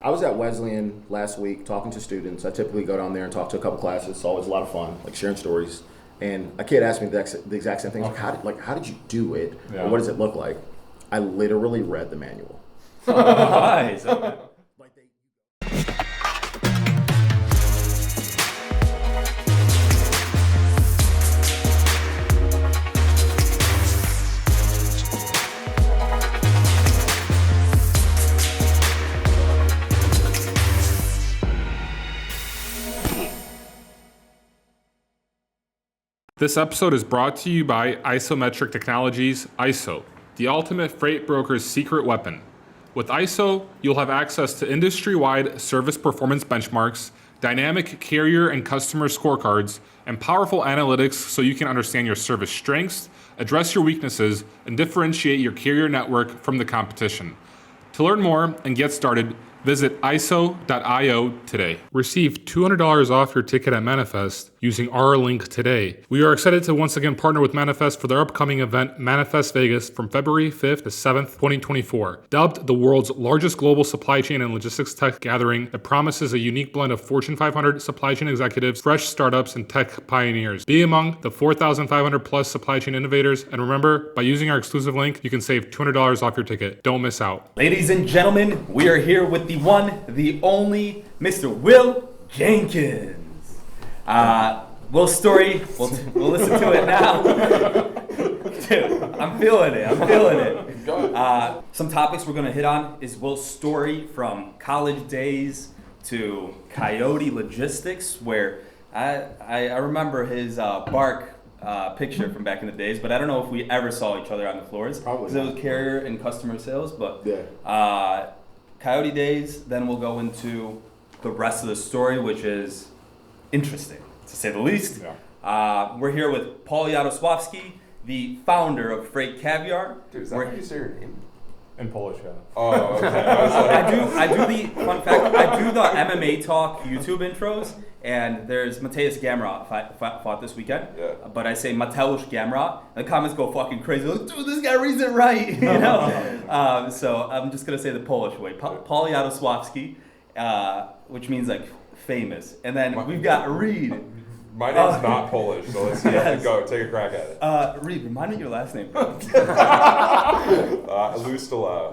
I was at Wesleyan last week talking to students. I typically go down there and talk to a couple classes. It's always a lot of fun, like sharing stories. And a kid asked me the exact same thing. Like, how did you do it? Yeah. Or what does it look like? I literally read the manual. Nice. Okay. This episode is brought to you by Isometric Technologies, ISO, the ultimate freight broker's secret weapon. With ISO, you'll have access to industry-wide service performance benchmarks, dynamic carrier and customer scorecards, and powerful analytics so you can understand your service strengths, address your weaknesses, and differentiate your carrier network from the competition. To learn more and get started, visit iso.io today. Receive $200 off your ticket at Manifest using our link today. We are excited to once again partner with Manifest for their upcoming event, Manifest Vegas, from February 5th to 7th, 2024. Dubbed the world's largest global supply chain and logistics tech gathering that promises a unique blend of Fortune 500 supply chain executives, fresh startups, and tech pioneers. Be among the 4,500 plus supply chain innovators, and remember, by using our exclusive link, you can save $200 off your ticket. Don't miss out. Ladies and gentlemen, we are here with the one, the only, Mr. Will Jenkins. Will's story, we'll listen to it now. Dude, I'm feeling it. Some topics we're gonna hit on is Will's story from college days to Coyote Logistics, where I remember his bark picture from back in the days, but I don't know if we ever saw each other on the floors. Probably. Because it was carrier and customer sales, but yeah. Coyote days, then we'll go into the rest of the story, which is interesting, to say the least. Yeah. We're here with Paul Yadosławski, the founder of Freight Caviar. Dude, is that how you say your name? In Polish, yeah. Oh, okay. I I do the fun fact. I do the MMA Talk YouTube intros, and there's Mateusz Gamrot fought this weekend. Yeah. But I say Mateusz Gamrot, and the comments go fucking crazy. Like, dude, this guy reads it right, you know. So I'm just gonna say the Polish way, Paul Yadosławski, which means like famous. And then we've got Reed. My name's not Polish, so let's go. Take a crack at it. Reed, remind me your last name. Lustala.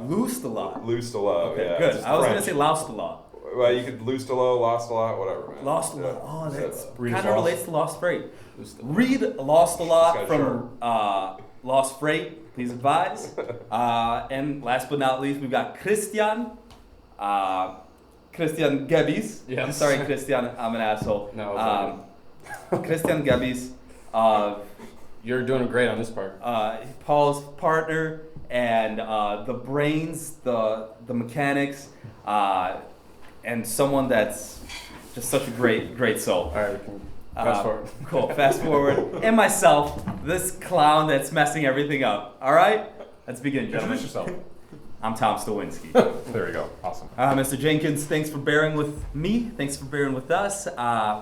Lustala. Okay, yeah. good. I was going to say Laustala. Well, you could Lustala, Lostala, whatever, man. Lostala. Yeah. Oh, that's Reed kind of relates to Lost Freight. Reed lost a lot from Lost Freight. Please advise. And last but not least, we've got Christian Gebis. Yes. I'm sorry, Christian. I'm an asshole. No. Christian Gebis. You're doing great on this part. Paul's partner and the brains, the mechanics, and someone that's just such a great soul. All right, fast forward. Cool, fast forward. And myself, this clown that's messing everything up. All right? Let's begin, gentlemen. Introduce yourself. I'm Tom Stowinski. There you go. Awesome. Mr. Jenkins, thanks for bearing with me. Thanks for bearing with us.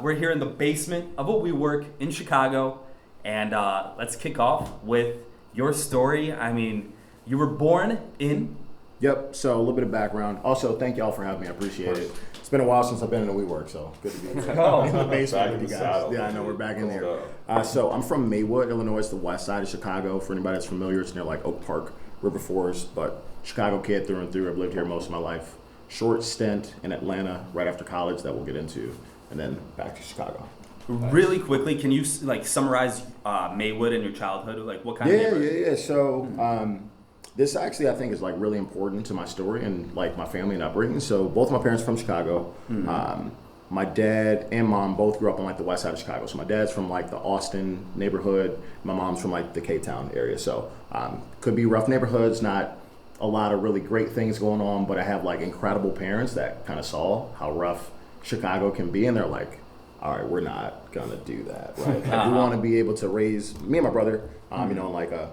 We're here in the basement of a WeWork in Chicago. And let's kick off with your story. I mean, you were born in... Yep, so a little bit of background. Also, thank y'all for having me. I appreciate it. It's been a while since I've been in a WeWork, so good to be here. Oh. In the basement Back with you in the guys. saddle. Yeah, I know, we're back in there. So I'm from Maywood, Illinois. It's the west side of Chicago. For anybody that's familiar, it's near like Oak Park, River Forest, but Chicago kid through and through. I've lived here most of my life. Short stint in Atlanta right after college that we'll get into, and then back to Chicago. Really quickly, can you like summarize Maywood and your childhood? Like what kind of neighborhood? Yeah. So this actually I think is like really important to my story and like my family and upbringing. So both of my parents are from Chicago. Mm-hmm. My dad and mom both grew up on like the west side of Chicago. So my dad's from like the Austin neighborhood. My mom's from like the K-Town area. So could be rough neighborhoods, not a lot of really great things going on, but I have like incredible parents that kind of saw how rough Chicago can be, and they're like, all right, we're not gonna do that, right? Like, we want to be able to raise me and my brother, you know, in like a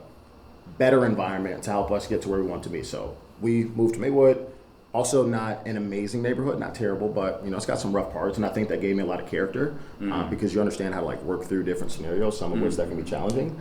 better environment to help us get to where we want to be. So we moved to Maywood. Also not an amazing neighborhood, not terrible, but you know, it's got some rough parts, and I think that gave me a lot of character because you understand how to like work through different scenarios, some of which that can be challenging.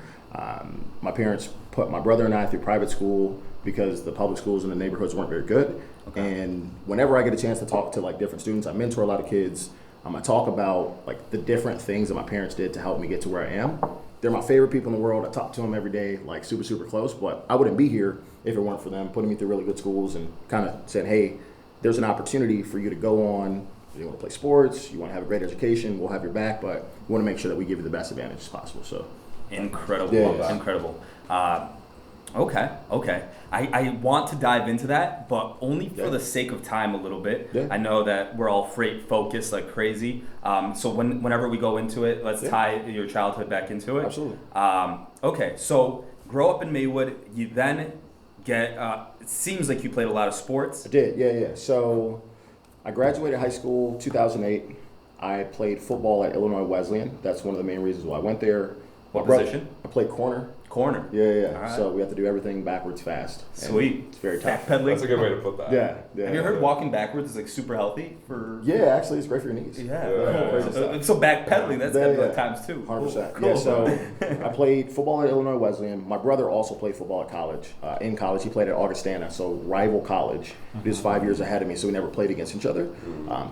My parents put my brother and I through private school because the public schools in the neighborhoods weren't very good. And whenever I get a chance to talk to like different students, I mentor a lot of kids. I talk about like the different things that my parents did to help me get to where I am. They're my favorite people in the world. I talk to them every day, like super, super close, but I wouldn't be here if it weren't for them putting me through really good schools and kind of saying, hey, there's an opportunity for you to go on. You want to play sports, you want to have a great education, we'll have your back, but we want to make sure that we give you the best advantages possible. So incredible. Yeah. Incredible. Okay. I want to dive into that, but only for the sake of time a little bit. Yeah. I know that we're all freight focused like crazy. So whenever we go into it, let's tie your childhood back into it. Absolutely. Okay, so grow up in Maywood, you then get, it seems like you played a lot of sports. I did, yeah. So I graduated high school 2008. I played football at Illinois Wesleyan. That's one of the main reasons why I went there. What position? I played corner. Corner. Yeah. All right. So we have to do everything backwards fast. And Sweet. it's very tough. Backpedaling. That's a good way to put that. Yeah. Have you heard walking backwards is like super healthy for? Yeah, actually, it's great for your knees. Yeah. Yeah. So backpedaling, that's gotta be like Yeah. times two. 100%. Cool. Yeah, so I played football at Illinois Wesleyan. My brother also played football at college. In college, he played at Augustana, so rival college. He was 5 years ahead of me, so we never played against each other.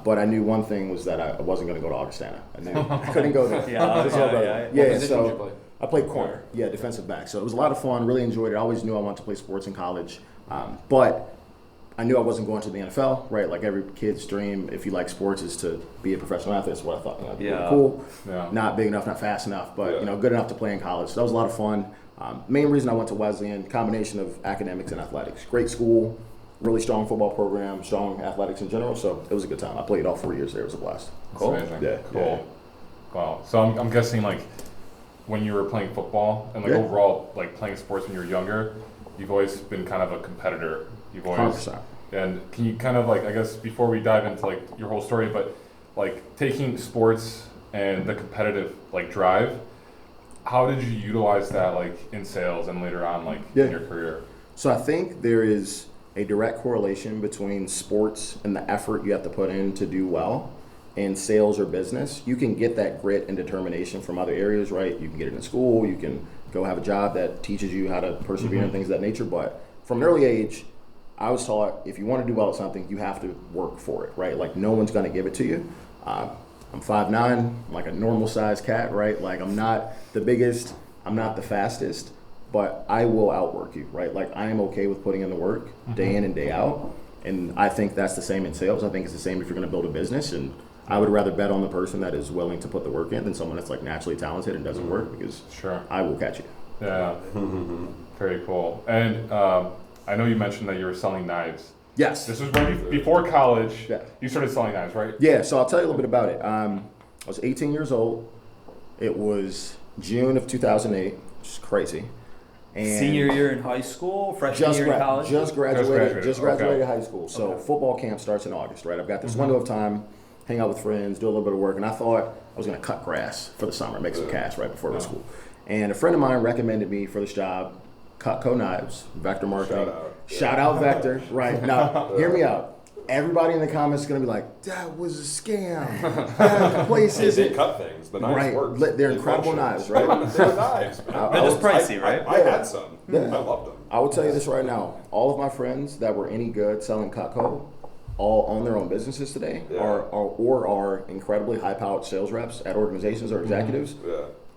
But I knew one thing was that I wasn't going to go to Augustana. I knew I couldn't go there. Yeah. What position did you play? I played corner. Yeah, defensive back. So it was a lot of fun. Really enjoyed it. I always knew I wanted to play sports in college. But I knew I wasn't going to the NFL, right? Like every kid's dream, if you like sports, is to be a professional athlete. That's what I thought. Really cool. Yeah. Not big enough, not fast enough, but good enough to play in college. So that was a lot of fun. Main reason I went to Wesleyan, combination of academics and athletics. Great school, really strong football program, strong athletics in general. So it was a good time. I played all 4 years there. It was a blast. Cool. Amazing. Yeah. Cool. Wow. So I'm guessing like when you were playing football and like overall like playing sports when you were younger, you've always been kind of a competitor. You've always 100%. And can you kind of like, I guess before we dive into like your whole story, but like taking sports and the competitive like drive, how did you utilize that like in sales and later on like in your career? So I think there is a direct correlation between sports and the effort you have to put in to do well in sales or business. You can get that grit and determination from other areas, right? You can get it in school, you can go have a job that teaches you how to persevere and things of that nature. But from an early age, I was taught if you want to do well at something, you have to work for it, right? Like no one's going to give it to you. I'm 5'9", I'm like a normal sized cat, right? Like I'm not the biggest, I'm not the fastest, but I will outwork you, right? Like I am okay with putting in the work day in and day out. And I think that's the same in sales. I think it's the same if you're going to build a business. And I would rather bet on the person that is willing to put the work in than someone that's like naturally talented and doesn't work, because I will catch you. Yeah. Very cool. And I know you mentioned that you were selling knives. Yes. This was when before college, you started selling knives, right? Yeah, so I'll tell you a little bit about it. I was 18 years old. It was June of 2008, which is crazy. And senior year in high school, freshman year in college? Just graduated Okay. high school. So football camp starts in August, right? I've got this window of time, hang out with friends, do a little bit of work, and I thought I was going to cut grass for the summer, make some cash right before I go to school. And a friend of mine recommended me for this job, Cutco knives, Vector marketing. Shout out Vector, right? Now, hear me out. Everybody in the comments is going to be like, that was a scam. That place They isn't. cut things. The knives work. They're incredible knives, right? They're knives, man. They're just pricey, right? I had some. I loved them. I will tell you this right now. All of my friends that were any good selling Cutco all own their own businesses today are incredibly high-powered sales reps at organizations or executives.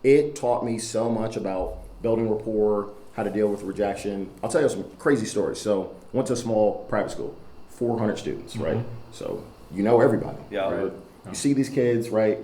It taught me so much about building rapport, how to deal with rejection. I'll tell you some crazy stories. So went to a small private school, 400 students, right? So you know everybody. Right? You see these kids, right?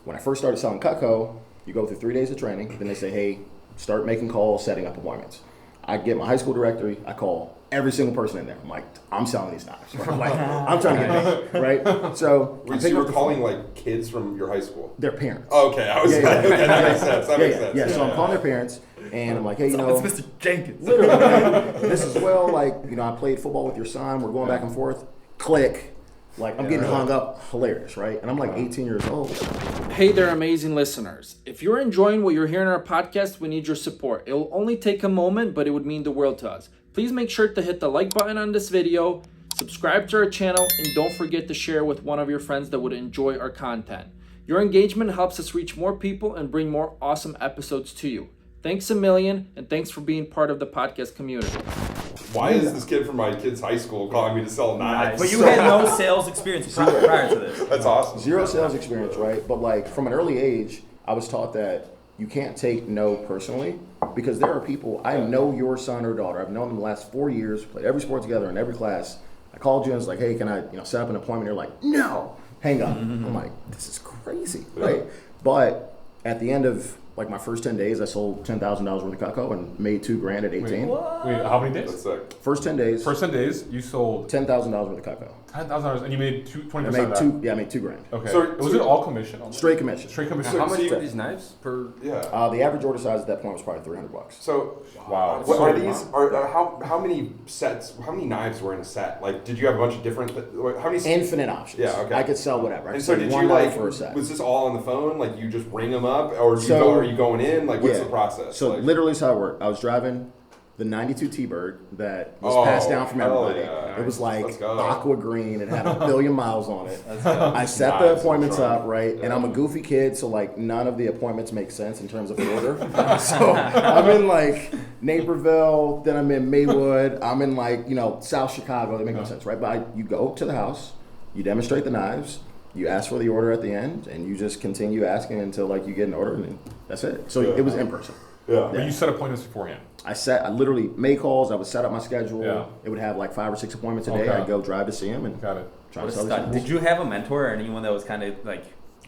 When I first started selling Cutco, you go through 3 days of training, then they say, hey, start making calls, setting up appointments. I get my high school directory, I call every single person in there. I'm like, I'm selling these knives. Right? Like, I'm trying to get paid, right? So you were calling like kids from your high school? Their parents. Oh, okay, I was okay, that makes sense. That makes sense. Yeah, so I'm calling their parents, and I'm like, hey, you know, It's Mr. Jenkins. literally, right? This is Will, like, you know, I played football with your son, we're going back and forth. Click. Like, I'm getting hung up, hilarious, right? And I'm like 18 years old. Hey there, amazing listeners. If you're enjoying what you're hearing on our podcast, we need your support. It'll only take a moment, but it would mean the world to us. Please make sure to hit the like button on this video, subscribe to our channel, and don't forget to share with one of your friends that would enjoy our content. Your engagement helps us reach more people and bring more awesome episodes to you. Thanks a million, and thanks for being part of the podcast community. Why is this kid from my kid's high school calling me to sell knives? But you had no sales experience prior to this. That's awesome. Zero sales experience, right? But like from an early age, I was taught that you can't take no personally because there are people, I know your son or daughter. I've known them the last 4 years, played every sport together in every class. I called you and was like, hey, can I set up an appointment? You're like, no, hang up. I'm like, this is crazy, right? But at the end of like my first 10 days, I sold $10,000 worth of Cutco and made $2,000 at 18. Wait, how many days? That's sick. First 10 days, First 10 days, you sold $10,000 worth of Cutco. $10,000 and you made 20% I of made that. I made $2,000. Okay. So- was it all commission? Straight commission. Straight commission. So- How much so are these knives per? Yeah. The average order size at that point was probably $300. So, Wow. what So- are these? How many sets? How many knives were in a set? Like, did you have a bunch of different? How many? Infinite options. Yeah, okay. I could sell whatever. I And could so sell did one you knife like? for a set. Was this all on the phone? Like you just ring them up, or So- are you going in? Like what's Yeah. the process? So like, literally is how it worked. I was driving the 92 T-Bird that was Oh, passed down from hell everybody. yeah. It was Let's like go. aqua green. It had 1 billion miles on it. I set the Nice. appointments Strong. up, right? And I'm a goofy kid, so like none of the appointments make sense in terms of order. So I'm in like Naperville, then I'm in Maywood, I'm in like, South Chicago. They make no sense, right? But you go to the house, you demonstrate the knives, you ask for the order at the end, and you just continue asking until like you get an order, and then that's it. So it was in person. yeah. But you set appointments beforehand. I literally made calls. I would set up my schedule. Yeah. It would have like 5 or 6 appointments a day. Okay. I'd go drive to see him and Got it. try What to a sell stud. these. Did you have a mentor or anyone that was kind of like?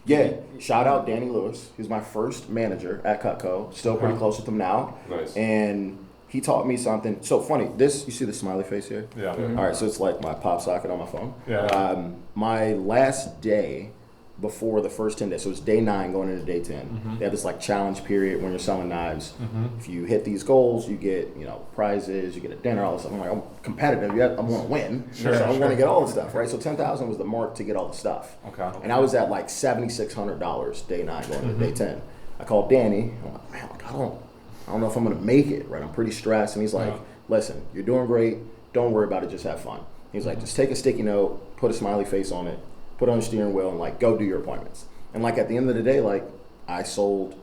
Yeah. Shout out Danny Lewis. He was my first manager at Cutco. Still pretty close with him now. Nice. And he taught me something. So funny. You see the smiley face here? Yeah. All right. So it's like my pop socket on my phone. Yeah. My last day before the first 10 days, so it's day 9 going into day 10. They have this like challenge period when you're selling knives. If you hit these goals, you get prizes, you get a dinner, all this stuff. I'm like, I'm competitive. I want to win, so I want to get all the stuff, right? So 10,000 was the mark to get all the stuff. Okay. And I was at like $7,600 day 9 going into day 10. I called Danny. I'm like, man, I don't know if I'm gonna make it, right? I'm pretty stressed, and he's like, listen, you're doing great. Don't worry about it. Just have fun. He's like, just take a sticky note, put a smiley face on it, put it on your steering wheel, and like go do your appointments. And like at the end of the day, like I sold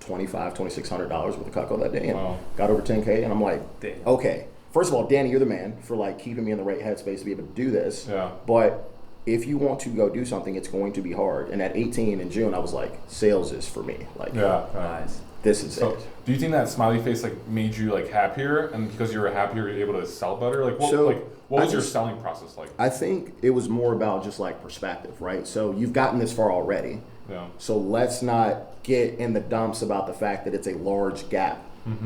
$2,600 worth of Cutco that day and got over 10K. And I'm like, Damn. okay, first of all, Danny, you're the man for like keeping me in the right headspace to be able to do this. Yeah. But if you want to go do something, it's going to be hard. And at 18 in June, I was like, sales is for me. Like, Yeah. Nice. this is So, it. do you think that smiley face like made you like happier, and because you were happier, you're able to sell better? Like, what was your selling process like? I think it was more about just like perspective, right? So you've gotten this far already. Yeah. So let's not get in the dumps about the fact that it's a large gap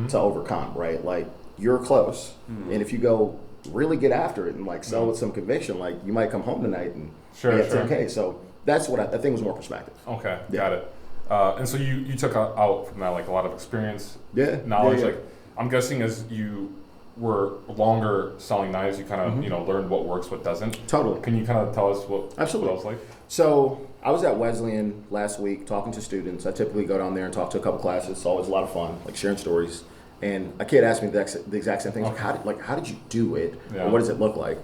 to overcome, right? Like you're close, and if you go really get after it and like sell with some conviction, like you might come home tonight and get 10K. So that's what I think was more perspective. Okay, got it. And so you took out from that like a lot of experience, knowledge. Yeah. Like I'm guessing as you were longer selling knives, you kind of learned what works, what doesn't. Totally. Can you kind of tell us what Absolutely. that was like? So I was at Wesleyan last week talking to students. I typically go down there and talk to a couple classes. It's always a lot of fun, like sharing stories. And a kid asked me the exact same thing. Like, how did you do it? Yeah. Or what does it look like?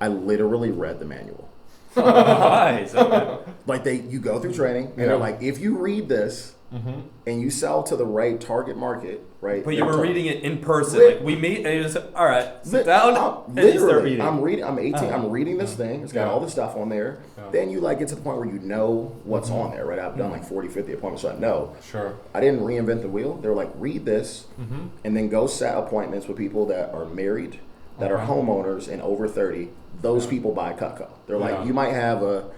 I literally read the manual. Nice. Okay. Like you go through training, and they're like, if you read this and you sell to the right target market, right? But you were reading it in person. Lit- Like we meet, and you just all right, sit down, and you start reading. I'm reading. I'm 18. I'm reading this thing. It's got all the stuff on there. Then you like get to the point where you know what's on there, right? I've done like 40, 50 appointments, so I know. Sure. I didn't reinvent the wheel. They were like, read this, and then go set appointments with people that are married, that are homeowners, and over 30. Those people buy Cutco. They're like, you might have a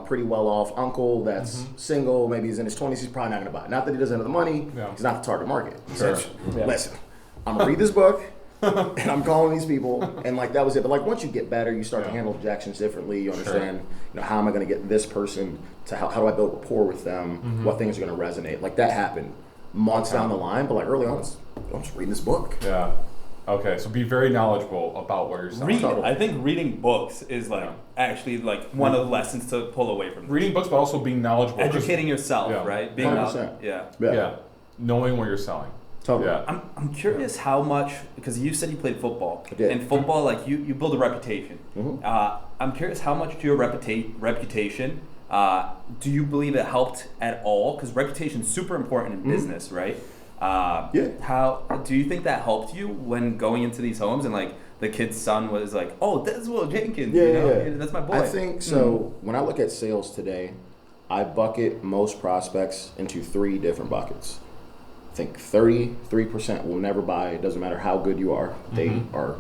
pretty well-off uncle that's single, maybe he's in his 20s, he's probably not going to buy it. Not that he doesn't have the money, he's not the target market. He said, listen, I'm going to read this book, and I'm calling these people, and like that was it. But like once you get better, you start to handle objections differently. You understand, how am I going to get this person to, how do I build rapport with them, what things are going to resonate. Like that happened months down the line, but like early on, I'm just reading this book. Yeah. Okay, so be very knowledgeable about what you're selling. I think reading books is like actually like one of the lessons to pull away from this. Reading books, but also being knowledgeable. Educating yourself, Yeah. right? Being 100%. Yeah. Knowing what you're selling. Totally. Yeah. I'm curious how much, because you said you played football. I did. And football, like you build a reputation. I'm curious how much to your reputation do you believe it helped at all? Because reputation is super important in business, right? How do you think that helped you when going into these homes and like the kid's son was like, oh, that's Will Jenkins. Yeah, you know? yeah. That's my boy. I think so. When I look at sales today, I bucket most prospects into 3 different buckets. I think 33% will never buy. It doesn't matter how good you are. They are,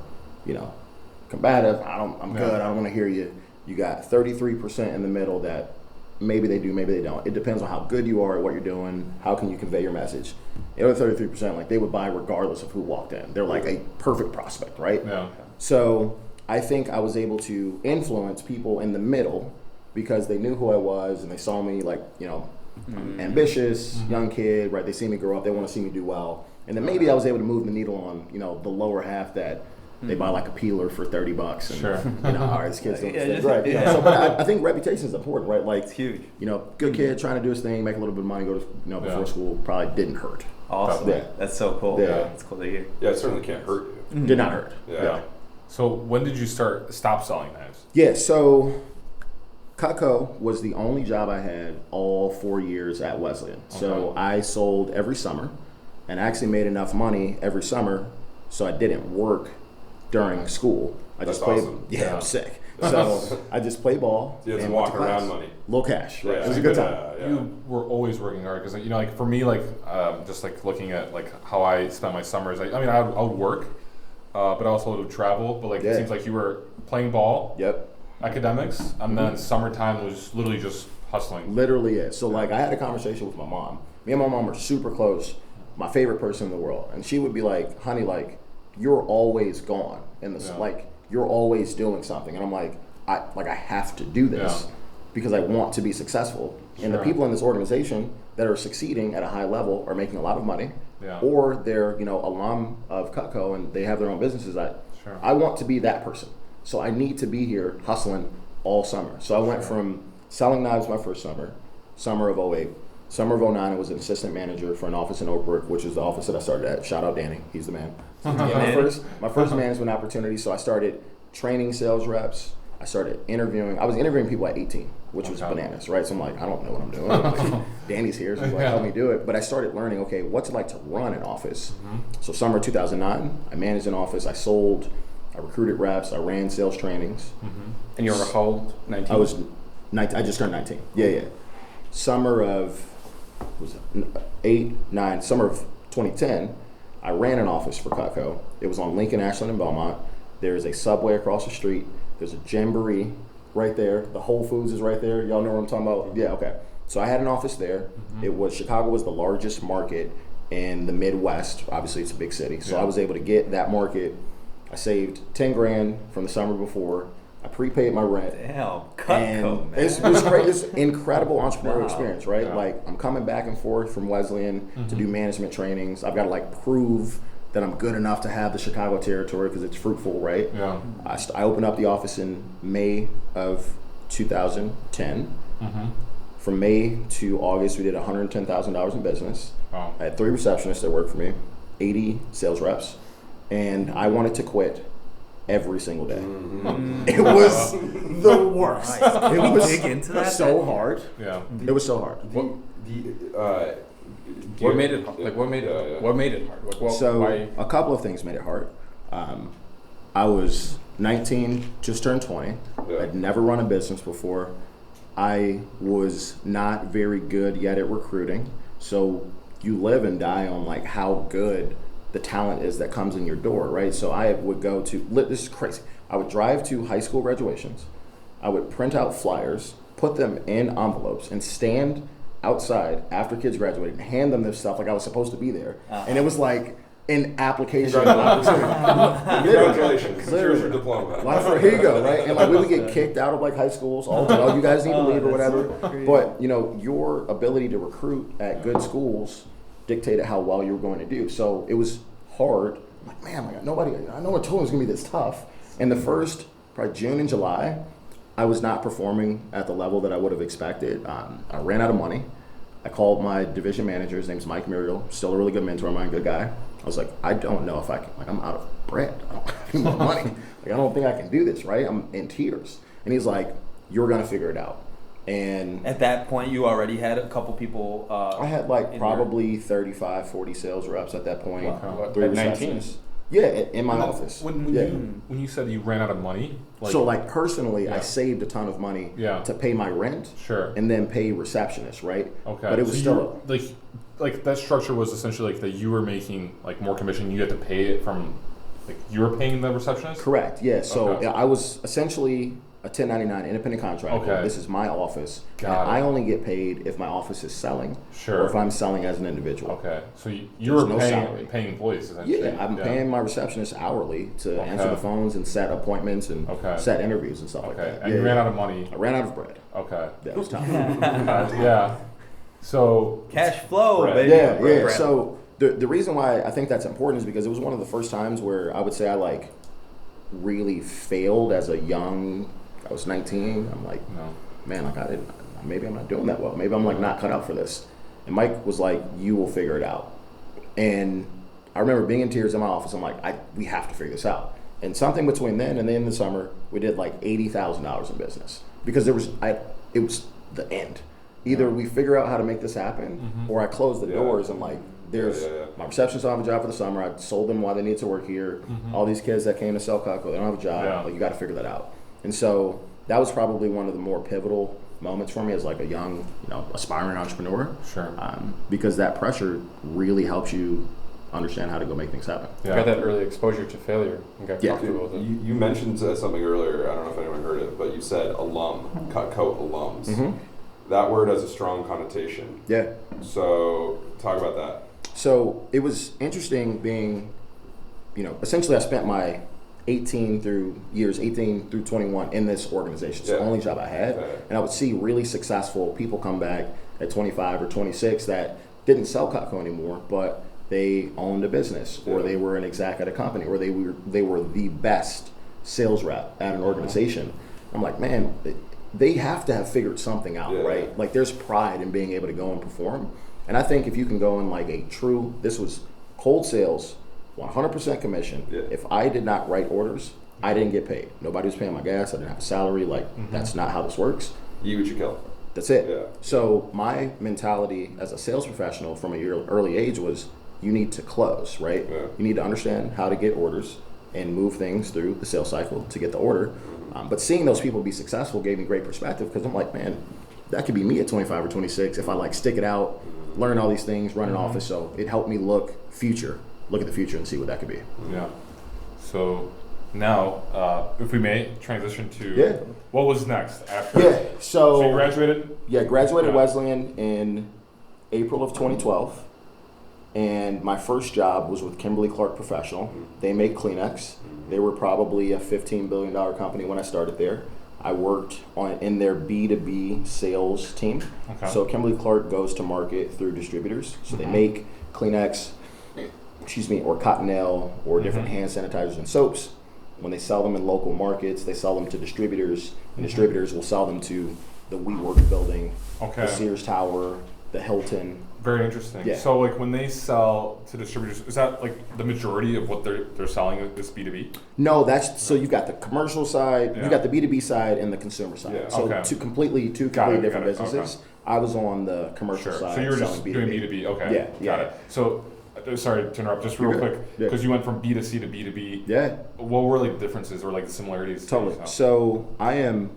combative. I'm good. I don't want to hear you. You got 33% in the middle that maybe they do, maybe they don't. It depends on how good you are at what you're doing. How can you convey your message? The other 33%, like they would buy regardless of who walked in. They're like a perfect prospect, right? Yeah. So I think I was able to influence people in the middle because they knew who I was and they saw me like, ambitious, young kid, right? They see me grow up. They want to see me do well. And then maybe I was able to move the needle on, the lower half that they buy like a peeler for $30 and, Sure. all right, this kid's doing his thing. Right. Yeah. So, but I think reputation is important, right? Like, It's huge. Good kid trying to do his thing, make a little bit of money, go to, before school probably didn't hurt. Awesome. Yeah. That's so cool. Yeah. That's cool to hear. Yeah, it certainly can't hurt you. Did not hurt. Yeah. So when did you stop selling knives? Yeah, so Cutco was the only job I had all 4 years at Wesleyan. So I sold every summer and actually made enough money every summer so I didn't work during school. I That's just played. awesome. Yeah, I'm sick. So I just played ball. You had to and walk went to class. around money. Little cash. Right? Yeah. It was a good time. Yeah. You were always working hard because, like for me, like just like looking at like how I spent my summers. I would work, but I also would travel. But like it seems like you were playing ball, Yep. academics, and then summertime was literally just hustling. Literally is. So like I had a conversation with my mom. Me and my mom are super close. My favorite person in the world. And she would be like, honey, like you're always gone in this, like you're always doing something. And I'm like, I have to do this because I want to be successful. And the people in this organization that are succeeding at a high level are making a lot of money, or they're alum of Cutco and they have their own businesses. I want to be that person, so I need to be here hustling all summer. So I went from selling knives my first summer of 08. Summer of 09, I was an assistant manager for an office in Oak Brook, which is the office that I started at. Shout out Danny, he's the man. My first management opportunity. So I started training sales reps. I started interviewing. I was interviewing people at 18, which was bananas, right? So I'm like, I don't know what I'm doing. Like, Danny's here, so he's like, help me do it. But I started learning, okay, what's it like to run an office? So summer 2009, I managed an office. I sold, I recruited reps, I ran sales trainings. And you were how old? 19? I was 19. I just turned 19. Yeah. Summer of summer of 2010, I ran an office for Cutco. It was on Lincoln, Ashland, and Belmont. There's a Subway across the street. There's a Jamboree right there. The Whole Foods is right there. Y'all know what I'm talking about? Yeah, okay. So I had an office there. Chicago was the largest market in the Midwest. Obviously, it's a big city. So I was able to get that market. I saved 10 grand from the summer before. I prepaid my rent. Damn, Cutco, And man. it was great. It's an incredible entrepreneurial experience, right? Like I'm coming back and forth from Wesleyan to do management trainings. I've got to like prove that I'm good enough to have the Chicago territory because it's fruitful, right? Yeah. I opened up the office in May of 2010. From May to August, we did $110,000 in business. Wow. I had 3 receptionists that worked for me, 80 sales reps, and I wanted to quit every single day. It was the worst. It was dig into that so hard. Yeah. It was so hard. What made it hard? What made it hard? Like, why? A couple of things made it hard. I was 19, just turned 20. I'd never run a business before. I was not very good yet at recruiting. So you live and die on like how good the talent is that comes in your door, right? So I would go to, this is crazy. I would drive to high school graduations. I would print out flyers, put them in envelopes, and stand outside after kids graduated and hand them this stuff like I was supposed to be there. And it was like an application. Congratulations. Here's your diploma. Here you go, right? And like we would get kicked out of like high schools. Oh, you guys need to leave or whatever. But your ability to recruit at good schools dictated how well you were going to do. So it was hard. I'm like, man, no one told me it was gonna be this tough. And the first probably June and July, I was not performing at the level that I would have expected. I ran out of money. I called my division manager. His name's Mike Muriel, still a really good mentor of mine, good guy. I was like, I don't know if I can. Like, I'm out of bread. I don't have any more money. Like, I don't think I can do this. Right? I'm in tears. And he's like, you're gonna figure it out. And at that point, you already had a couple people. I had like probably 35, 40 sales reps at that point. Wow. 3 At 19? receptionists. Yeah, in my office. When you said you ran out of money, so like personally, I saved a ton of money to pay my rent, and then pay receptionists, right? Okay, but it was still like that structure was essentially like that you were making like more commission. You had to pay it from like you were paying the receptionist. Correct. Yeah. So I was essentially a 1099 independent contractor. Okay. This is my office. I only get paid if my office is selling, or if I'm selling as an individual. Okay. So you were paying employees essentially. Yeah, I'm paying my receptionist hourly to answer the phones and set appointments and set interviews and stuff like that. And you ran out of money. I ran out of bread. Okay. That was tough. Yeah. So cash flow, baby. Yeah. So the reason why I think that's important is because it was one of the first times where I would say I like really failed as a young. I was 19. I'm like, man, like maybe I'm not doing that well. Maybe I'm like not cut out for this. And Mike was like, you will figure it out. And I remember being in tears in my office. I'm like, we have to figure this out. And something between then and the end of the summer, we did like $80,000 in business because it was the end. Either we figure out how to make this happen, or I close the doors and like, there's my receptionist don't have a job for the summer. I sold them while they need to work here. All these kids that came to sell Cutco, they don't have a job. Like you got to figure that out. And so that was probably one of the more pivotal moments for me as like a young, aspiring entrepreneur. Sure. Because that pressure really helps you understand how to go make things happen. You got that early exposure to failure and got comfortable with it. You mentioned something earlier, I don't know if anyone heard it, but you said alum, Cutco alums. That word has a strong connotation. Yeah. So talk about that. So it was interesting being, essentially I spent my 18 through 21 in this organization. It's the only job I had. And I would see really successful people come back at 25 or 26 that didn't sell Cutco anymore, but they owned a business, or they were an exec at a company, or they were the best sales rep at an organization. I'm like, man, they have to have figured something out, right? Like there's pride in being able to go and perform. And I think if you can go in like this was cold sales, 100% commission. If I did not write orders, I didn't get paid. Nobody was paying my gas. I didn't have a salary. Like that's not how this works. You what you kill. That's it. So my mentality as a sales professional from an early age was you need to close, right? You need to understand how to get orders and move things through the sales cycle to get the order. But seeing those people be successful gave me great perspective because I'm like, man, that could be me at 25 or 26 if I like stick it out, learn all these things, run an office. So it helped me look at the future and see what that could be. Yeah. So now, if we may transition to what was next after. So you graduated? Yeah, graduated Wesleyan in April of 2012. And my first job was with Kimberly-Clark Professional. They make Kleenex. They were probably a $15 billion company when I started there. I worked in their B2B sales team. So Kimberly-Clark goes to market through distributors. So they make Kleenex, or Cottonelle, or different hand sanitizers and soaps. When they sell them in local markets, they sell them to distributors, and distributors will sell them to the WeWork building, the Sears Tower, the Hilton. Very interesting. Yeah. So like when they sell to distributors, is that like the majority of what they're selling is B2B? No, so you've got the commercial side, you've got the B2B side and the consumer side. So two completely different businesses. I was on the commercial side. So you were just selling doing B2B. Okay. Yeah. Got it. So sorry to interrupt, just real quick, because you went from B2C to B2B. Yeah. What were like the differences or like the similarities? Totally. So I am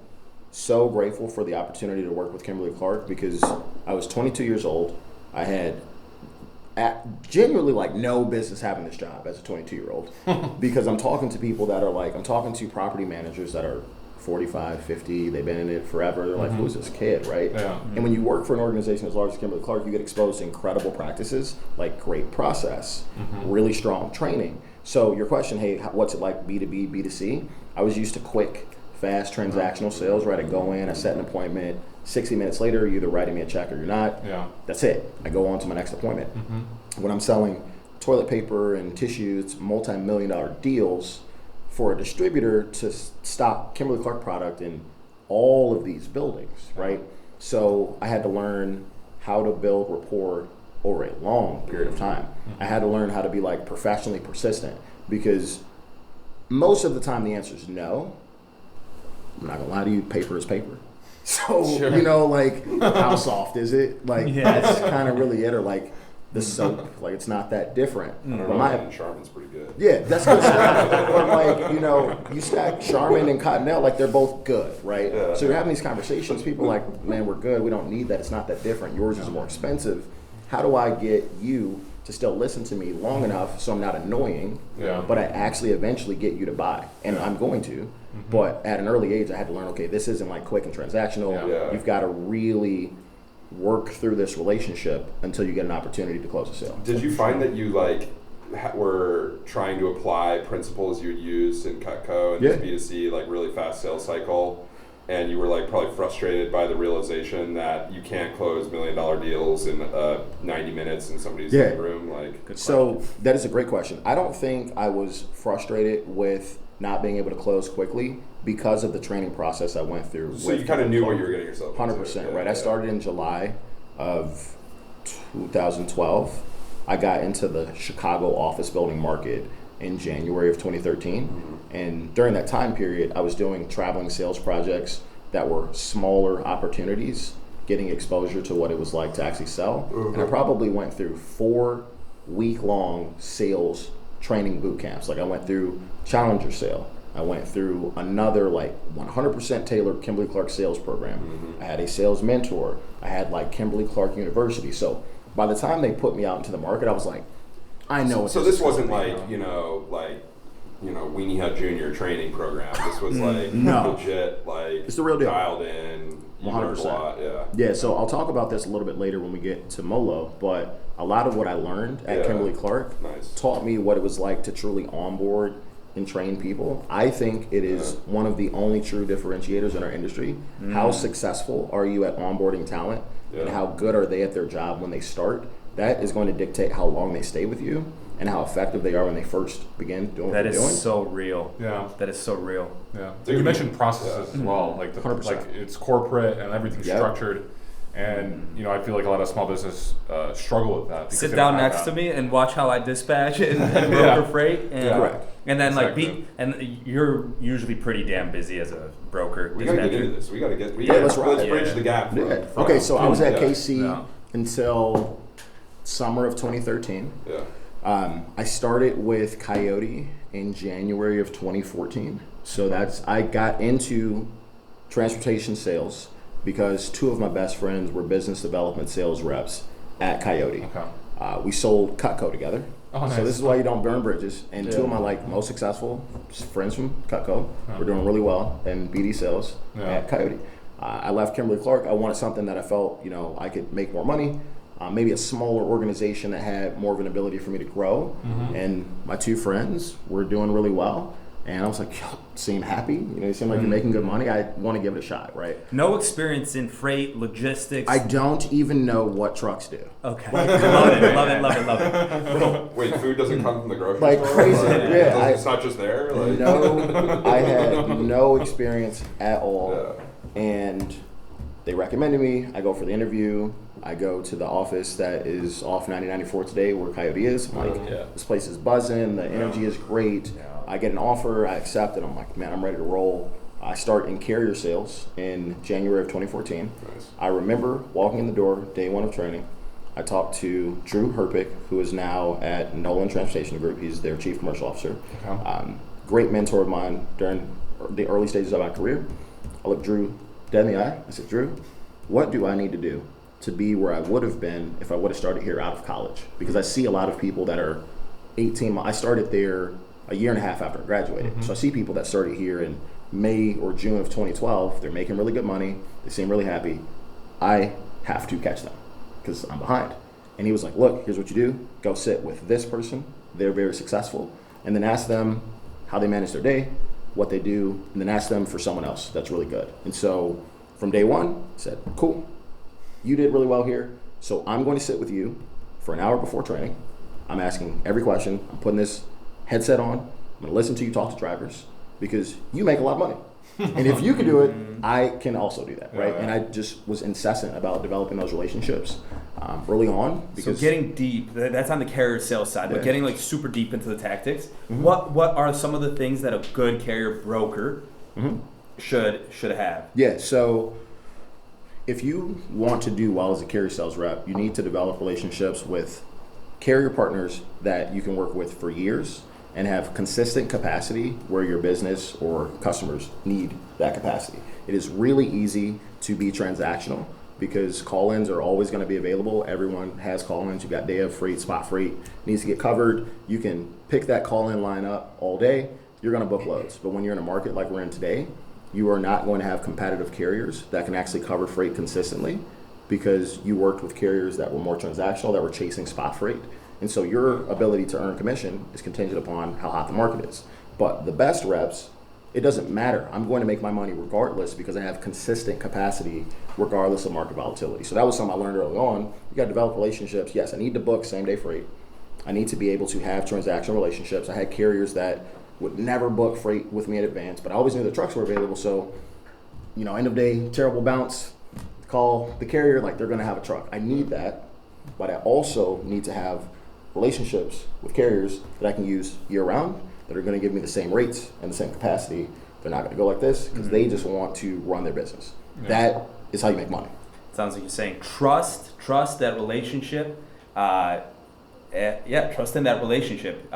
so grateful for the opportunity to work with Kimberly-Clark because I was 22 years old. I had genuinely like no business having this job as a 22-year-old because I'm talking to people that are like, I'm talking to property managers that are 45, 50, they've been in it forever. They're like, who's this kid, right? And when you work for an organization as large as Kimberly-Clark, you get exposed to incredible practices like great process, really strong training. So your question, hey, what's it like B2B, B2C? I was used to quick, fast transactional sales, right? I go in, I set an appointment, 60 minutes later, you're either writing me a check or you're not. That's it. I go on to my next appointment. When I'm selling toilet paper and tissues, multi-million-dollar deals, for a distributor to stock Kimberly-Clark product in all of these buildings, right? So I had to learn how to build rapport over a long period of time. I had to learn how to be like professionally persistent because most of the time the answer is no. I'm not gonna lie to you, paper is paper. So, like how soft is it? Like that's kind of really it. Or like, the soap, like it's not that different. I don't But know, Charmin's pretty good. yeah, that's good stuff. But like, you know, you stack Charmin and Cottonelle, like they're both good, right? Yeah. So you're having these conversations, people are like, man, we're good, we don't need that, it's not that different, yours is more expensive. How do I get you to still listen to me long enough so I'm not annoying, but I actually eventually get you to buy? And I'm going to, but at an early age I had to learn, okay, this isn't like quick and transactional. Yeah. You've got to really work through this relationship until you get an opportunity to close a sale. Did you find that you like were trying to apply principles you'd used in Cutco and this B2C like really fast sales cycle, and you were like probably frustrated by the realization that you can't close $1 million deals in 90 minutes in somebody's living room? Like, so that is a great question. I don't think I was frustrated with not being able to close quickly because of the training process I went through. So you kind of knew what you were getting yourself into. 100%, right? I started in July of 2012. I got into the Chicago office building market in January of 2013. And during that time period, I was doing traveling sales projects that were smaller opportunities, getting exposure to what it was like to actually sell. And I probably went through 4 week-long sales training boot camps. Like I went through Challenger Sale. I went through another like 100% tailored Kimberly-Clark sales program. I had a sales mentor. I had like Kimberly-Clark University. So by the time they put me out into the market, I was like, I know. So this wasn't like, you know, Weenie Hut Junior training program. This was like legit, like it's the real deal. Dialed in. 100%. Yeah, so I'll talk about this a little bit later when we get to MoLo, but a lot of what I learned at Kimberly-Clark taught me what it was like to truly onboard and train people. I think it is one of the only true differentiators in our industry. How successful are you at onboarding talent and how good are they at their job when they start? That is going to dictate how long they stay with you and how effective they are when they first begin doing what they're doing. That is so real. Yeah. That is so real. Yeah. You mentioned processes as well, like 100%. like it's corporate and everything's structured. And you know, I feel like a lot of small business struggle with that. because Sit they don't down have next that. to me and watch how I dispatch and broker freight. And, Correct. And then Exactly. and you're usually pretty damn busy as a broker. We gotta get into this. let's bridge the gap. From, Okay, so I was at yeah. KC until summer of 2013. Yeah. I started with Coyote in January of 2014. So I got into transportation sales because 2 of my best friends were business development sales reps at Coyote. Okay. We sold Cutco together. Oh, nice. So this is why you don't burn bridges. And 2 of my like most successful friends from Cutco were doing really well in BD sales at Coyote. I left Kimberly-Clark. I wanted something that I felt, you know, I could make more money. Maybe a smaller organization that had more of an ability for me to grow. And my 2 friends were doing really well. And I was like, yo, seem happy. You know, you seem like you're making good money. I want to give it a shot, right? No experience in freight, logistics. I don't even know what trucks do. Okay. love it. Wait, food doesn't come from the grocery Like store? crazy, yeah. It's not just there? Like, No, I had no experience at all. And they recommended me. I go for the interview. I go to the office that is off 9094 today where Coyote is. I'm like, this place is buzzing. The energy is great. I get an offer. I accept it. I'm like, man, I'm ready to roll. I start in carrier sales in January of 2014. Nice. I remember walking in the door, day 1 of training. I talked to Drew Herpick, who is now at Nolan Transportation Group. He's their chief commercial officer. Great mentor of mine during the early stages of my career. I looked Drew dead in the eye. I said, Drew, what do I need to do to be where I would have been if I would have started here out of college? Because I see a lot of people that are 18. I started there a year and a half after I graduated. So I see people that started here in May or June of 2012. They're making really good money. They seem really happy. I have to catch them because I'm behind. And he was like, look, here's what you do. Go sit with this person. They're very successful. And then ask them how they manage their day, what they do, and then ask them for someone else that's really good. And so from day 1, I said, cool, you did really well here. So I'm going to sit with you for an hour before training. I'm asking every question. I'm putting this headset on. I'm going to listen to you talk to drivers because you make a lot of money. And if you can do it, I can also do that, right? And I just was incessant about developing those relationships early on. Because So getting deep, that's on the carrier sales side, but getting like super deep into the tactics. What are some of the things that a good carrier broker should have? Yeah, so if you want to do well as a carrier sales rep, you need to develop relationships with carrier partners that you can work with for years and have consistent capacity where your business or customers need that capacity. It is really easy to be transactional because call-ins are always going to be available. Everyone has call-ins. You've got day of freight, spot freight needs to get covered. You can pick that call-in line up all day. You're going to book loads. But when you're in a market like we're in today, you are not going to have competitive carriers that can actually cover freight consistently because you worked with carriers that were more transactional, that were chasing spot freight. And so your ability to earn commission is contingent upon how hot the market is. But the best reps, it doesn't matter. I'm going to make my money regardless because I have consistent capacity regardless of market volatility. So that was something I learned early on. You got to develop relationships. Yes, I need to book same day freight. I need to be able to have transactional relationships. I had carriers that would never book freight with me in advance, but I always knew the trucks were available. So, end of day, terrible bounce, call the carrier, like they're going to have a truck. I need that, but I also need to have relationships with carriers that I can use year round that are going to give me the same rates and the same capacity. They're not going to go like this because they just want to run their business. Yeah. That is how you make money. Sounds like you're saying trust that relationship. Trust in that relationship.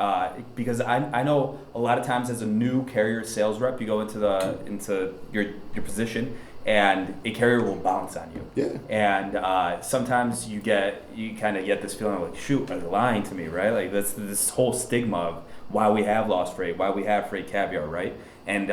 Because I know a lot of times as a new carrier sales rep, you go into your position and a carrier will bounce on you. Yeah. And sometimes you kind of get this feeling like, shoot, are they lying to me, right? Like that's this whole stigma of why we have Lost Freight, why we have Freight Caviar, right? And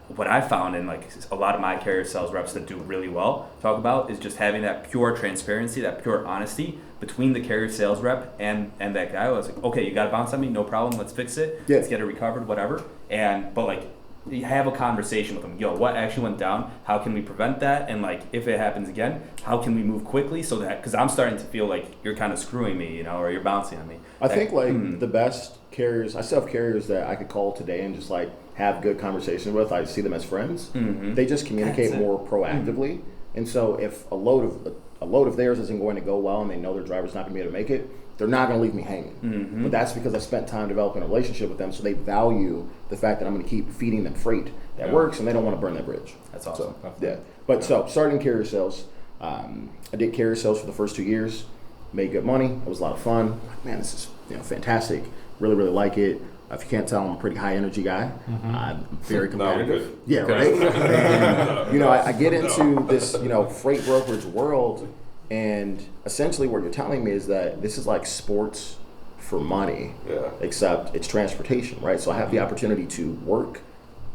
what I found in like a lot of my carrier sales reps that do really well talk about is just having that pure transparency, that pure honesty between the carrier sales rep and that guy. I was like, okay, you got to bounce on me, no problem, let's fix it, let's get it recovered, whatever. But like, you have a conversation with them. Yo, what actually went down? How can we prevent that? And like, if it happens again, how can we move quickly so that, because I'm starting to feel like you're kind of screwing me, or you're bouncing on me. I think like the best carriers, I still have carriers that I could call today and just like have good conversations with. I see them as friends. Mm-hmm. They just communicate more proactively. Mm-hmm. And so if a load of theirs isn't going to go well and they know their driver's not going to be able to make it, they're not going to leave me hanging. Mm-hmm. But that's because I spent time developing a relationship with them, so they value the fact that I'm going to keep feeding them freight that works, and they don't want to burn that bridge. That's awesome. So, starting carrier sales, I did carrier sales for the first 2 years, made good money. It was a lot of fun. Like, man, this is fantastic. Really, really like it. If you can't tell, I'm a pretty high energy guy. Mm-hmm. I'm very competitive. Yeah, right. And I get into this freight brokerage world. And essentially what you're telling me is that this is like sports for money, except it's transportation, right? So I have the opportunity to work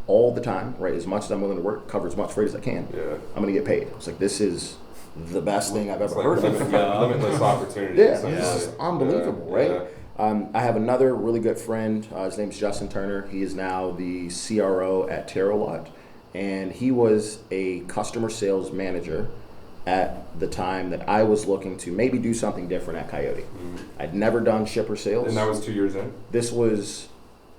all the time, right? As much as I'm willing to work, cover as much freight as I can. Yeah. I'm going to get paid. It's like, this is the best thing I've ever heard of. Limitless opportunities. This is unbelievable, right? I have another really good friend. His name is Justin Turner. He is now the CRO at Terralot, and he was a customer sales manager at the time that I was looking to maybe do something different at Coyote. Mm-hmm. I'd never done shipper sales. And that was 2 years in? This was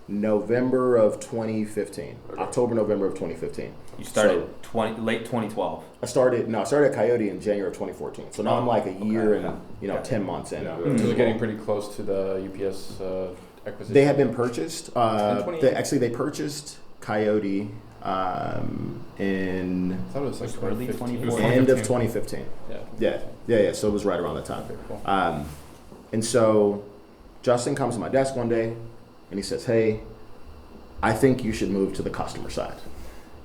November of 2015. Okay. October, November of 2015. You started late 2012. I started at Coyote in January of 2014. So now I'm like a year and 10 months in. So you're getting pretty close to the UPS acquisition. They have been purchased. They purchased Coyote in I thought it was like early 2014. End of 2015. Yeah. So it was right around that time. Cool. And so Justin comes to my desk one day and he says, "Hey, I think you should move to the customer side."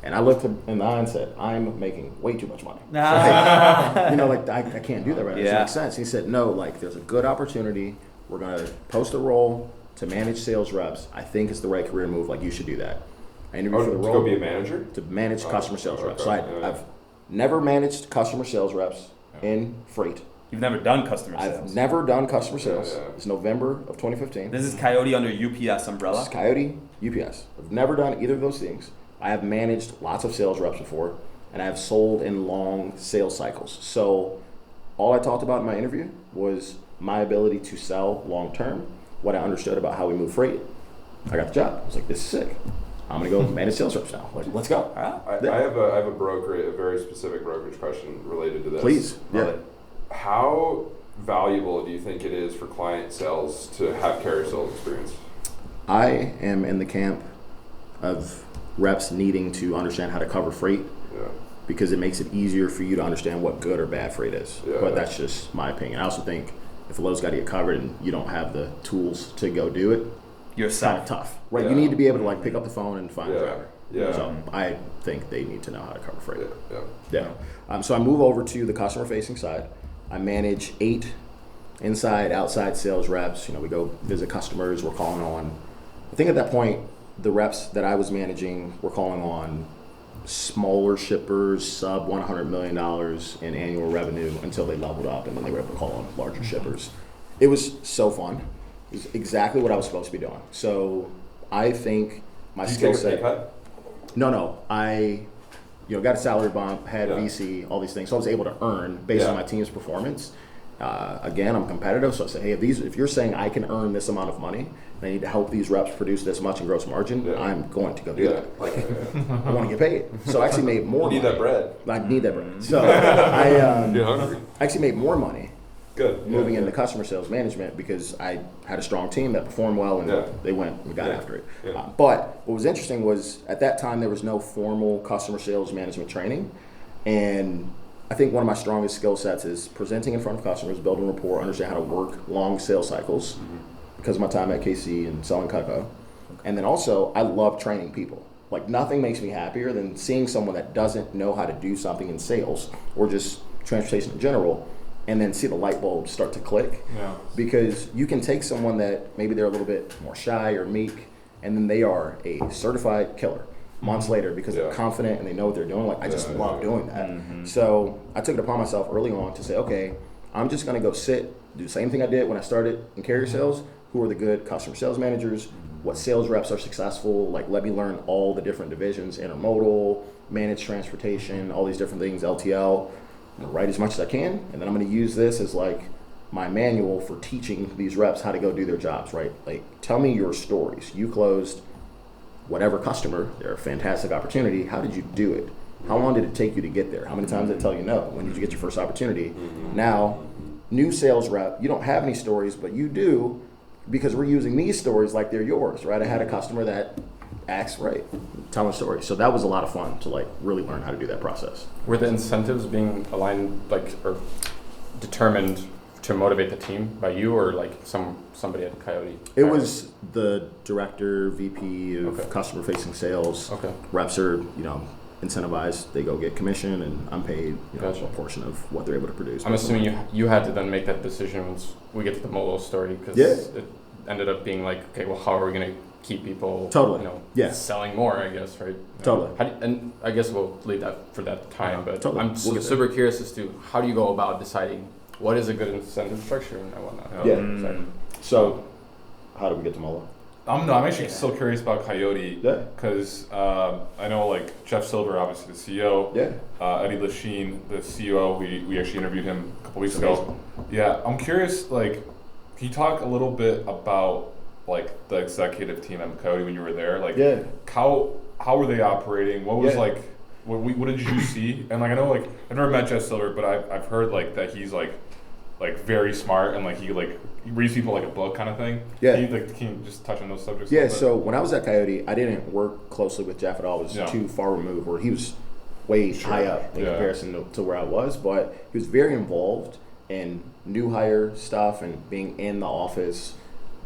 And I looked him in the eye and said, "I'm making way too much money." I can't do that right now. It doesn't make sense. He said, "No, like there's a good opportunity. We're gonna post a role to manage sales reps. I think it's the right career move. Like you should do that." I interviewed for the role. To go be a manager? To manage customer sales reps. So I've never managed customer sales reps in freight. You've never done customer sales? I've never done customer sales. It's November of 2015. This is Coyote under UPS umbrella? This is Coyote, UPS. I've never done either of those things. I have managed lots of sales reps before, and I have sold in long sales cycles. So all I talked about in my interview was my ability to sell long term, what I understood about how we move freight. I got the job. I was like, this is sick. I'm gonna go manage sales reps now. Like, let's go. I have a very specific brokerage question related to this. Please. How valuable do you think it is for client sales to have carrier sales experience? I am in the camp of reps needing to understand how to cover freight because it makes it easier for you to understand what good or bad freight is. But that's just my opinion. I also think if a load's got to get covered and you don't have the tools to go do it, it's kind of tough, right? You need to be able to like pick up the phone and find a driver. So I think they need to know how to cover freight. So I move over to the customer facing side. I manage 8 inside, outside sales reps. We go visit customers. We're calling on, I think at that point, the reps that I was managing were calling on smaller shippers, sub $100 million in annual revenue until they leveled up and then they were able to call on larger shippers. It was so fun. It was exactly what I was supposed to be doing. So I think my skill set. No. I got a salary bump, had VC, all these things. So I was able to earn based on my team's performance. Again, I'm competitive, so I say, hey, if you're saying I can earn this amount of money, and I need to help these reps produce this much in gross margin, I'm going to go do that. I want to get paid. So I actually made more money. You need that bread. I need that bread. So I actually made more money moving into customer sales management because I had a strong team that performed well and they went and got after it. But what was interesting was at that time there was no formal customer sales management training, and I think one of my strongest skill sets is presenting in front of customers, building rapport, understand how to work long sales cycles because of my time at KC and selling Cutco. And then also, I love training people. Like nothing makes me happier than seeing someone that doesn't know how to do something in sales or just transportation in general, and then see the light bulb start to click. Because you can take someone that maybe they're a little bit more shy or meek, and then they are a certified killer months later because they're confident and they know what they're doing. Like I just love doing that. So I took it upon myself early on to say, okay, I'm just gonna go sit, do the same thing I did when I started in carrier sales. Who are the good customer sales managers? What sales reps are successful? Like let me learn all the different divisions, intermodal, managed transportation, all these different things, LTL. I'm gonna write as much as I can, and then I'm gonna use this as like my manual for teaching these reps how to go do their jobs, right? Like tell me your stories. You closed whatever customer, they're a fantastic opportunity. How did you do it? How long did it take you to get there? How many times did it tell you no? When did you get your first opportunity? Now, new sales rep, you don't have any stories, but you do because we're using these stories like they're yours, right? I had a customer that acts right, telling stories. So that was a lot of fun to like really learn how to do that process. Were the incentives being aligned or determined to motivate the team by you or like somebody at Coyote? It was the director, VP of customer facing sales. Reps are, incentivized. They go get commission and I'm paid a portion of what they're able to produce. I'm assuming you had to then make that decision once we get to the MoLo story because it ended up being like, okay, well, how are we going to keep people selling more, I guess, right? And I guess we'll leave that for that time, but I'm super curious as to how do you go about deciding what is a good incentive structure and whatnot. So how do we get to MoLo? I'm actually still curious about Coyote because I know like Jeff Silver, obviously the CEO, Eddie Lachine, the COO. We actually interviewed him a couple weeks ago. I'm curious. Like, can you talk a little bit about like the executive team at Coyote when you were there? Like, how were they operating? What was like? What did you see? And like I know like I've never met Jeff Silver, but I've heard like that he's like very smart and like he reads people like a book kind of thing. Can you just touch on those subjects? So when I was at Coyote, I didn't work closely with Jeff at all. It was too far removed, where he was way high up in comparison to where I was, but he was very involved in new hire stuff and being in the office,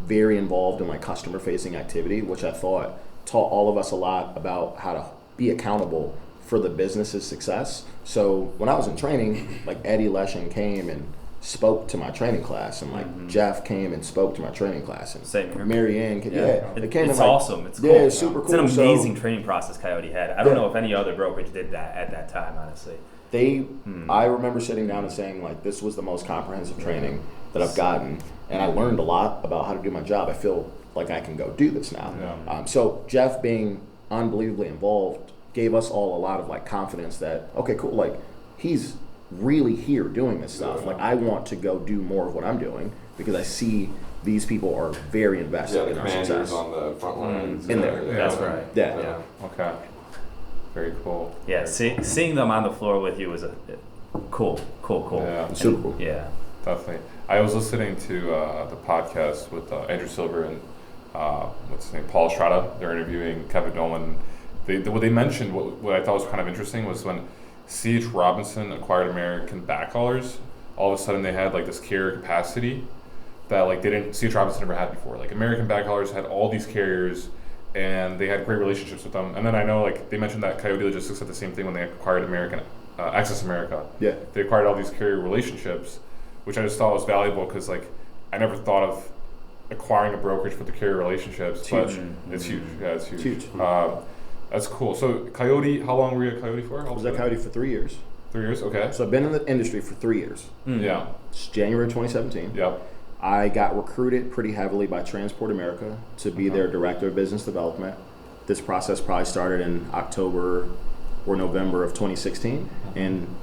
very involved in like customer facing activity, which I thought taught all of us a lot about how to be accountable for the business's success. So when I was in training, like Eddie Lachine came and spoke to my training class, and like Jeff came and spoke to my training class, and same here. Mary Ann came. It's awesome. It's cool. Yeah, it's super cool. It's an amazing training process Coyote had. I don't know if any other brokerage did that at that time, honestly. I remember sitting down and saying like, this was the most comprehensive training that I've gotten, and I learned a lot about how to do my job. I feel like I can go do this now. So Jeff being unbelievably involved gave us all a lot of like confidence that, okay, cool, like he's really here doing this stuff. Like I want to go do more of what I'm doing because I see these people are very invested in our success. On the front lines. In there. That's right. Yeah. Okay. Very cool. Yeah, seeing them on the floor with you was a cool. Yeah, super cool. Yeah. Definitely. I was listening to the podcast with Andrew Silver and what's his name, Paul Estrada. They're interviewing Kevin Nolan. What they mentioned, what I thought was kind of interesting, was when C.H. Robinson acquired American Backhaulers, all of a sudden they had like this carrier capacity that like they didn't, C.H. Robinson never had before. Like American backhaulers had all these carriers and they had great relationships with them. And then I know like they mentioned that Coyote Logistics had the same thing when they acquired Access America. Yeah. They acquired all these carrier relationships, which I just thought was valuable because like I never thought of acquiring a brokerage with the carrier relationships. It's but huge. It's huge. Yeah, it's huge. It's huge. That's cool. So Coyote, how long were you at Coyote for? I was at Coyote for 3 years. 3 years, okay. So I've been in the industry for 3 years. Yeah. It's January 2017. Yep. I got recruited pretty heavily by Transport America to be their director of business development. This process probably started in October or November of 2016. And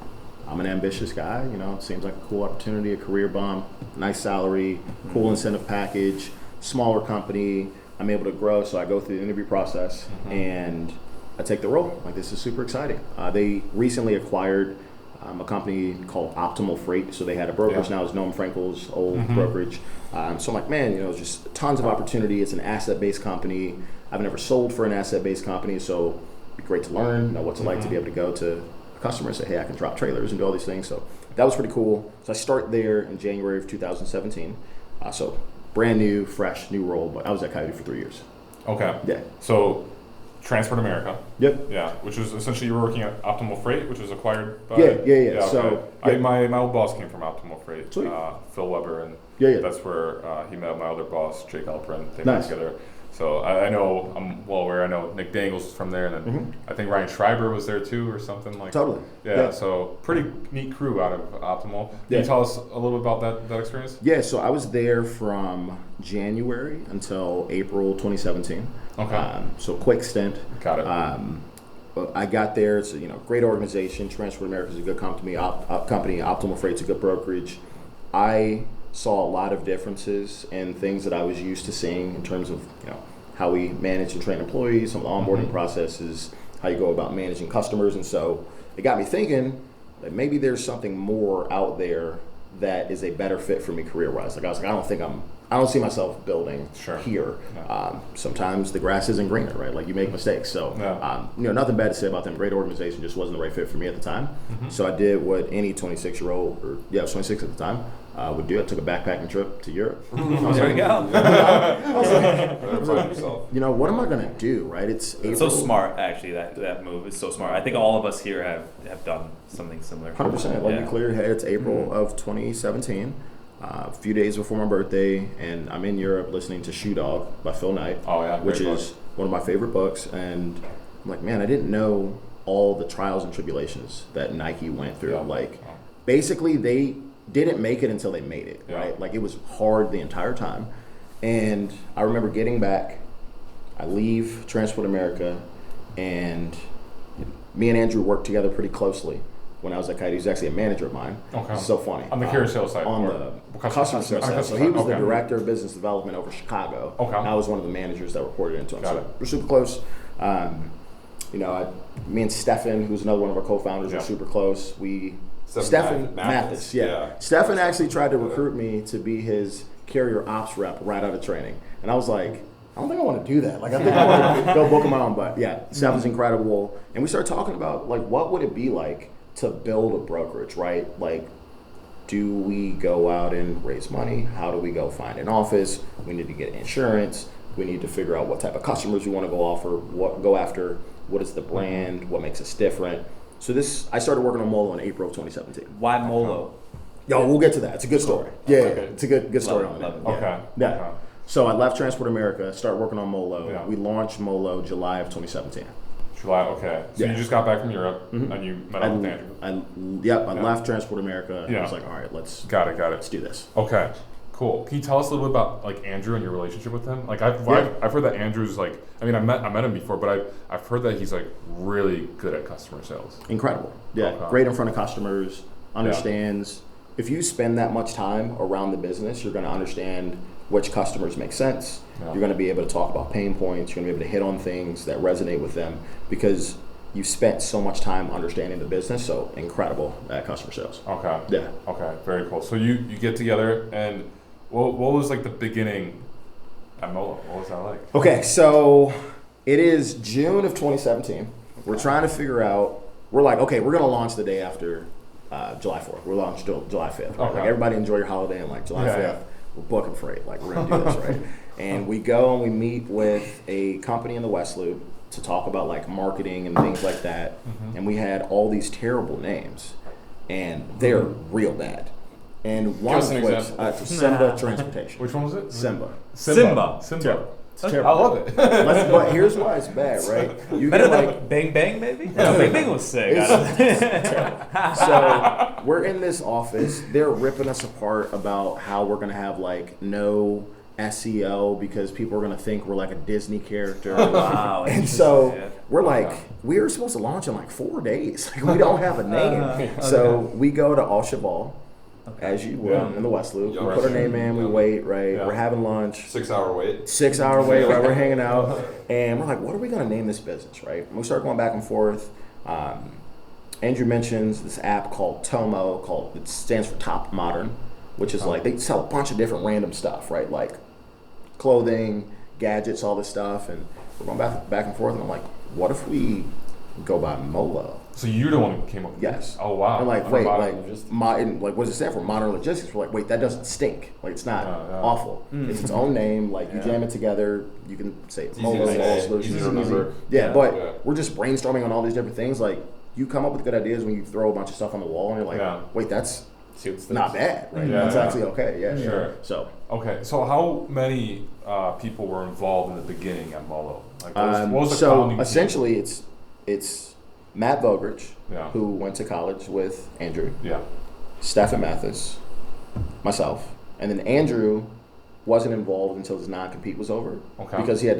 I'm an ambitious guy, you know, it seems like a cool opportunity, a career bump, nice salary, cool incentive package, smaller company. I'm able to grow, so I go through the interview process and I take the role. Like, this is super exciting. They recently acquired a company called Optimal Freight, so they had a brokerage now. It's Noam Frankel's old brokerage. So I'm like, man, you know, just tons of opportunity. It's an asset-based company. I've never sold for an asset-based company, so it'd be great to learn, you know, what's it like to be able to go to a customer and say, hey, I can drop trailers and do all these things. So that was pretty cool. So I start there in January of 2017. So brand new, fresh, new role, but I was at Coyote for 3 years. Okay. Yeah. So Transport America. Yep. Yeah, which was essentially you were working at Optimal Freight, which was acquired by... Yeah. Okay. So my old boss came from Optimal Freight, Phil Weber, and that's where he met my other boss, Jake Alperin. They worked together. So I know, I'm well aware, I know Nick Dangles was from there, and then I think Ryan Schreiber was there too, or something like that. Totally. Yeah, so pretty neat crew out of Optimal. Can you tell us a little bit about that experience? Yeah, so I was there from January until April 2017. Okay. So quick stint. Got it. I got there. It's a great organization. Transport America is a good company. Optimal Freight's a good brokerage. I saw a lot of differences in things that I was used to seeing in terms of how we manage and train employees, some of the onboarding processes, how you go about managing customers, and so it got me thinking that maybe there's something more out there that is a better fit for me career-wise. Like I was like, I don't see myself building here. Yeah. Sometimes the grass isn't greener, right? Like you make mistakes. So, nothing bad to say about them. Great organization, just wasn't the right fit for me at the time. So I did what any 26-year-old, I was 26 at the time, would do. I took a backpacking trip to Europe. There we go. I was like, what am I going to do, right? It's so smart, actually, that move is so smart. I think all of us here have done something similar. 100%. Let me clear your head. It's April of 2017. A few days before my birthday, and I'm in Europe listening to Shoe Dog by Phil Knight, which is one of my favorite books. And I'm like, man, I didn't know all the trials and tribulations that Nike went through. Basically, they didn't make it until they made it, right? Like, it was hard the entire time. And I remember getting back, I leave Transport America, and me and Andrew worked together pretty closely. When I was at Coyote, he was actually a manager of mine. Okay. It's so funny. On the carrier sales side? On the customer sales side. So he was the director of business development over Chicago. Okay. And I was one of the managers that reported into him. So we're super close. Me and Stefan, who's another one of our co-founders, are super close. Stefan Mathis. Stefan actually tried to recruit me to be his carrier ops rep right out of training. And I was like, I don't think I want to do that. Like, I think I want to go book on my own. But yeah, Stefan's incredible. And we started talking about, like, what would it be like to build a brokerage, right? Like, do we go out and raise money? How do we go find an office? We need to get insurance. We need to figure out what type of customers we want to go after. What is the brand? What makes us different? So I started working on MoLo in April of 2017. Why MoLo? Yo, we'll get to that. It's a good story. It's a good story on that. Okay. Yeah. So I left Transport America, started working on MoLo. Yeah. We launched MoLo July of 2017. July, okay. So you just got back from Europe and you met up with Andrew. I left Transport America and I was like, all right, let's do this. Okay, cool. Can you tell us a little bit about like Andrew and your relationship with him? Like I've heard that Andrew's like, I met him before, but I've heard that he's like really good at customer sales. Incredible. Yeah, great in front of customers, understands. If you spend that much time around the business, you're going to understand which customers make sense. Yeah. You're going to be able to talk about pain points. You're going to be able to hit on things that resonate with them because you spent so much time understanding the business. So incredible at customer sales. Okay. Yeah. Okay. Very cool. So you get together, and what was like the beginning at MoLo? What was that like? Okay. So it is June of 2017. We're trying to figure out. We're like, okay, we're going to launch the day after July 4th. We're launched July 5th. Right? Okay. Like everybody enjoy your holiday, and like July 5th, we're booking freight. Like we're gonna do this, right? And we go and we meet with a company in the West Loop to talk about like marketing and things like that. And we had all these terrible names, and they're real bad. And one of which, Simba Transportation. Which one was it? Simba. I love it. But here's why it's bad, right? You Better get than like Bang Bang, maybe? No, Bang Bang was sick. So we're in this office. They're ripping us apart about how we're gonna have like no SEO because people are gonna think we're like a Disney character. Wow. And so we're like, we were supposed to launch in like 4 days. Like we don't have a name. So we go to Al Shabal. As you would in the West Loop. We put our name in, we wait, right? Yeah. We're having lunch. 6 hour wait. 6 hour wait, right? We're hanging out. And we're like, what are we going to name this business, right? And we start going back and forth. Andrew mentions this app called Tomo, it stands for Top Modern, which is like, they sell a bunch of different random stuff, right? Like clothing, gadgets, all this stuff. And we're going back and forth. And I'm like, what if we go by MoLo? So you're the one who came up with Yes. this? Oh, wow. And like, wait, like, logistics. what does it stand for? Modern logistics. We're like, wait, that doesn't stink. Like, it's not awful. It's its own name. Like, you jam it together. You can say MoLo Solutions. Easy to remember. Yeah, but we're just brainstorming on all these different things. Like, you come up with good ideas when you throw a bunch of stuff on the wall, and you're like, wait, that's not bad, right? Yeah, that's actually okay. Yeah, sure. So. Okay, so how many people were involved in the beginning at MoLo? Like, what was the so founding essentially, it's Matt Vogrich, Yeah. who went to college with Andrew. Yeah. Stephen Mathis, myself, and then Andrew wasn't involved until his non-compete was over. Okay. Because you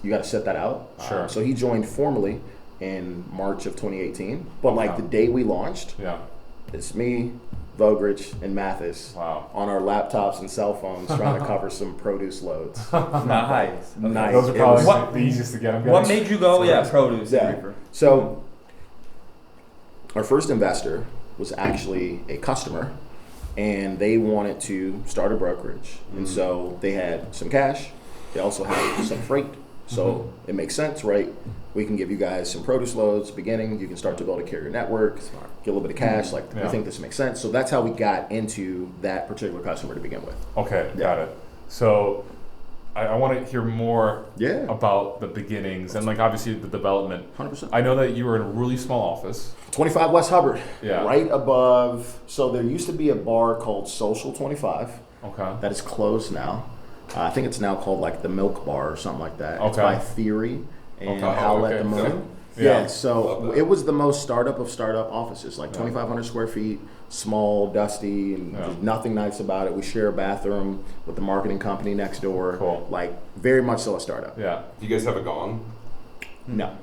got to set that out. Sure. So he joined formally in March of 2018. But like the day we launched, Yeah. it's me, Vogrich, and Mathis on our laptops and cell phones trying to cover some produce loads. Nice. Nice. Those are probably the easiest to get. What made you go, produce? Yeah. So our first investor was actually a customer, and they wanted to start a brokerage. And so they had some cash. They also had some freight. So it makes sense, right? We can give you guys some produce loads beginning. You can start to build a carrier network, get a little bit of cash. Like, we think this makes sense. So that's how we got into that particular customer to begin with. Okay, got it. So I want to hear more about the beginnings and like obviously the development. 100%. I know that you were in a really small office. 25 West Hubbard. Yeah. Right above. So there used to be a bar called Social 25. Okay. That is closed now. I think it's now called like the Milk Bar or something like that. It's Okay. by Theory and Howlett the Moon. Yeah. Yeah, so it was the most startup of startup offices, like 2,500 square feet, small, dusty, and there's nothing nice about it. We share a bathroom with the marketing company next door. Cool. Like, very much so a startup. Yeah. Do you guys have a gong? No.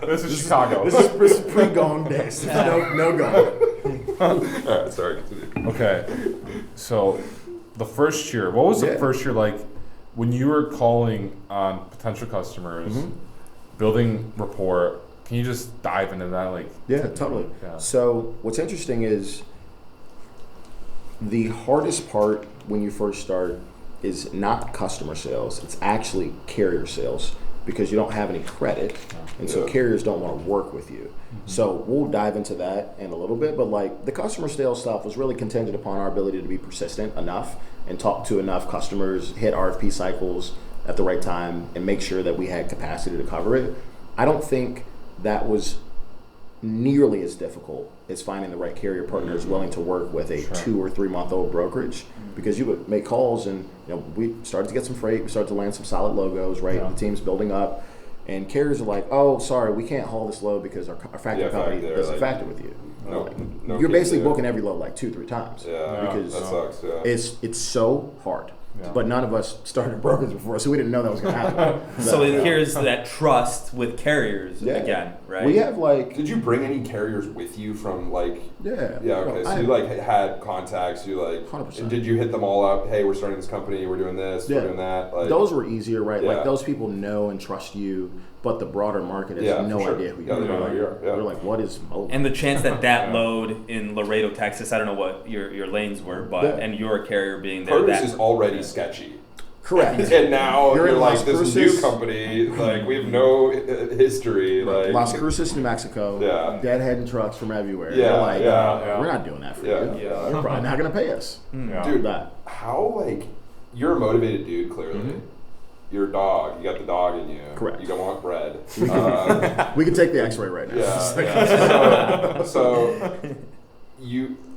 This is Chicago. This is pre-gong days. No gong. All right, sorry. Continue. Okay. So the first year, what was the first year like when you were calling on potential customers, building rapport? Can you just dive into that? Like, yeah, totally. Yeah. So what's interesting is the hardest part when you first start is not customer sales. It's actually carrier sales because you don't have any credit. And so carriers don't want to work with you. So we'll dive into that in a little bit, but like the customer sales stuff was really contingent upon our ability to be persistent enough and talk to enough customers, hit RFP cycles at the right time, and make sure that we had capacity to cover it. I don't think that was nearly as difficult as finding the right carrier partners willing to work with a 2 or 3 month old brokerage, because you would make calls and we started to get some freight, we started to land some solid logos, right? The team's building up, and carriers are like, oh, sorry, we can't haul this load because our factory company doesn't factor with you. You're basically booking every load like 2-3 times. Because that sucks. it's so hard. But none of us started brokers before, so we didn't know that was going to happen. So here's that trust with carriers again, right? We have like. Did you bring any carriers with you from like? Yeah. Yeah. Okay. So you like had contacts. You like. 100%. Did you hit them all up? Hey, we're starting this company. We're doing this. We're doing that. Like, those were easier, right? Like those people know and trust you, but the broader market has no idea who you are. They're like, what is MoLo? And the chance that load in Laredo, Texas, I don't know what your lanes were, but and your carrier being there, produce is already sketchy. Correct. And now you're like, Las this Cruces. new company, like, we have no history. Like, Las Cruces, New Mexico. Yeah. Deadheading trucks from everywhere. Yeah, They're like, yeah. we're not doing that for Yeah. you. Yeah. You're probably not going to pay us. Yeah. Dude, how, like, you're a motivated dude, clearly. Mm-hmm. You're a dog. You got the dog in you. Correct. You don't want bread. We can take the X-ray right now. So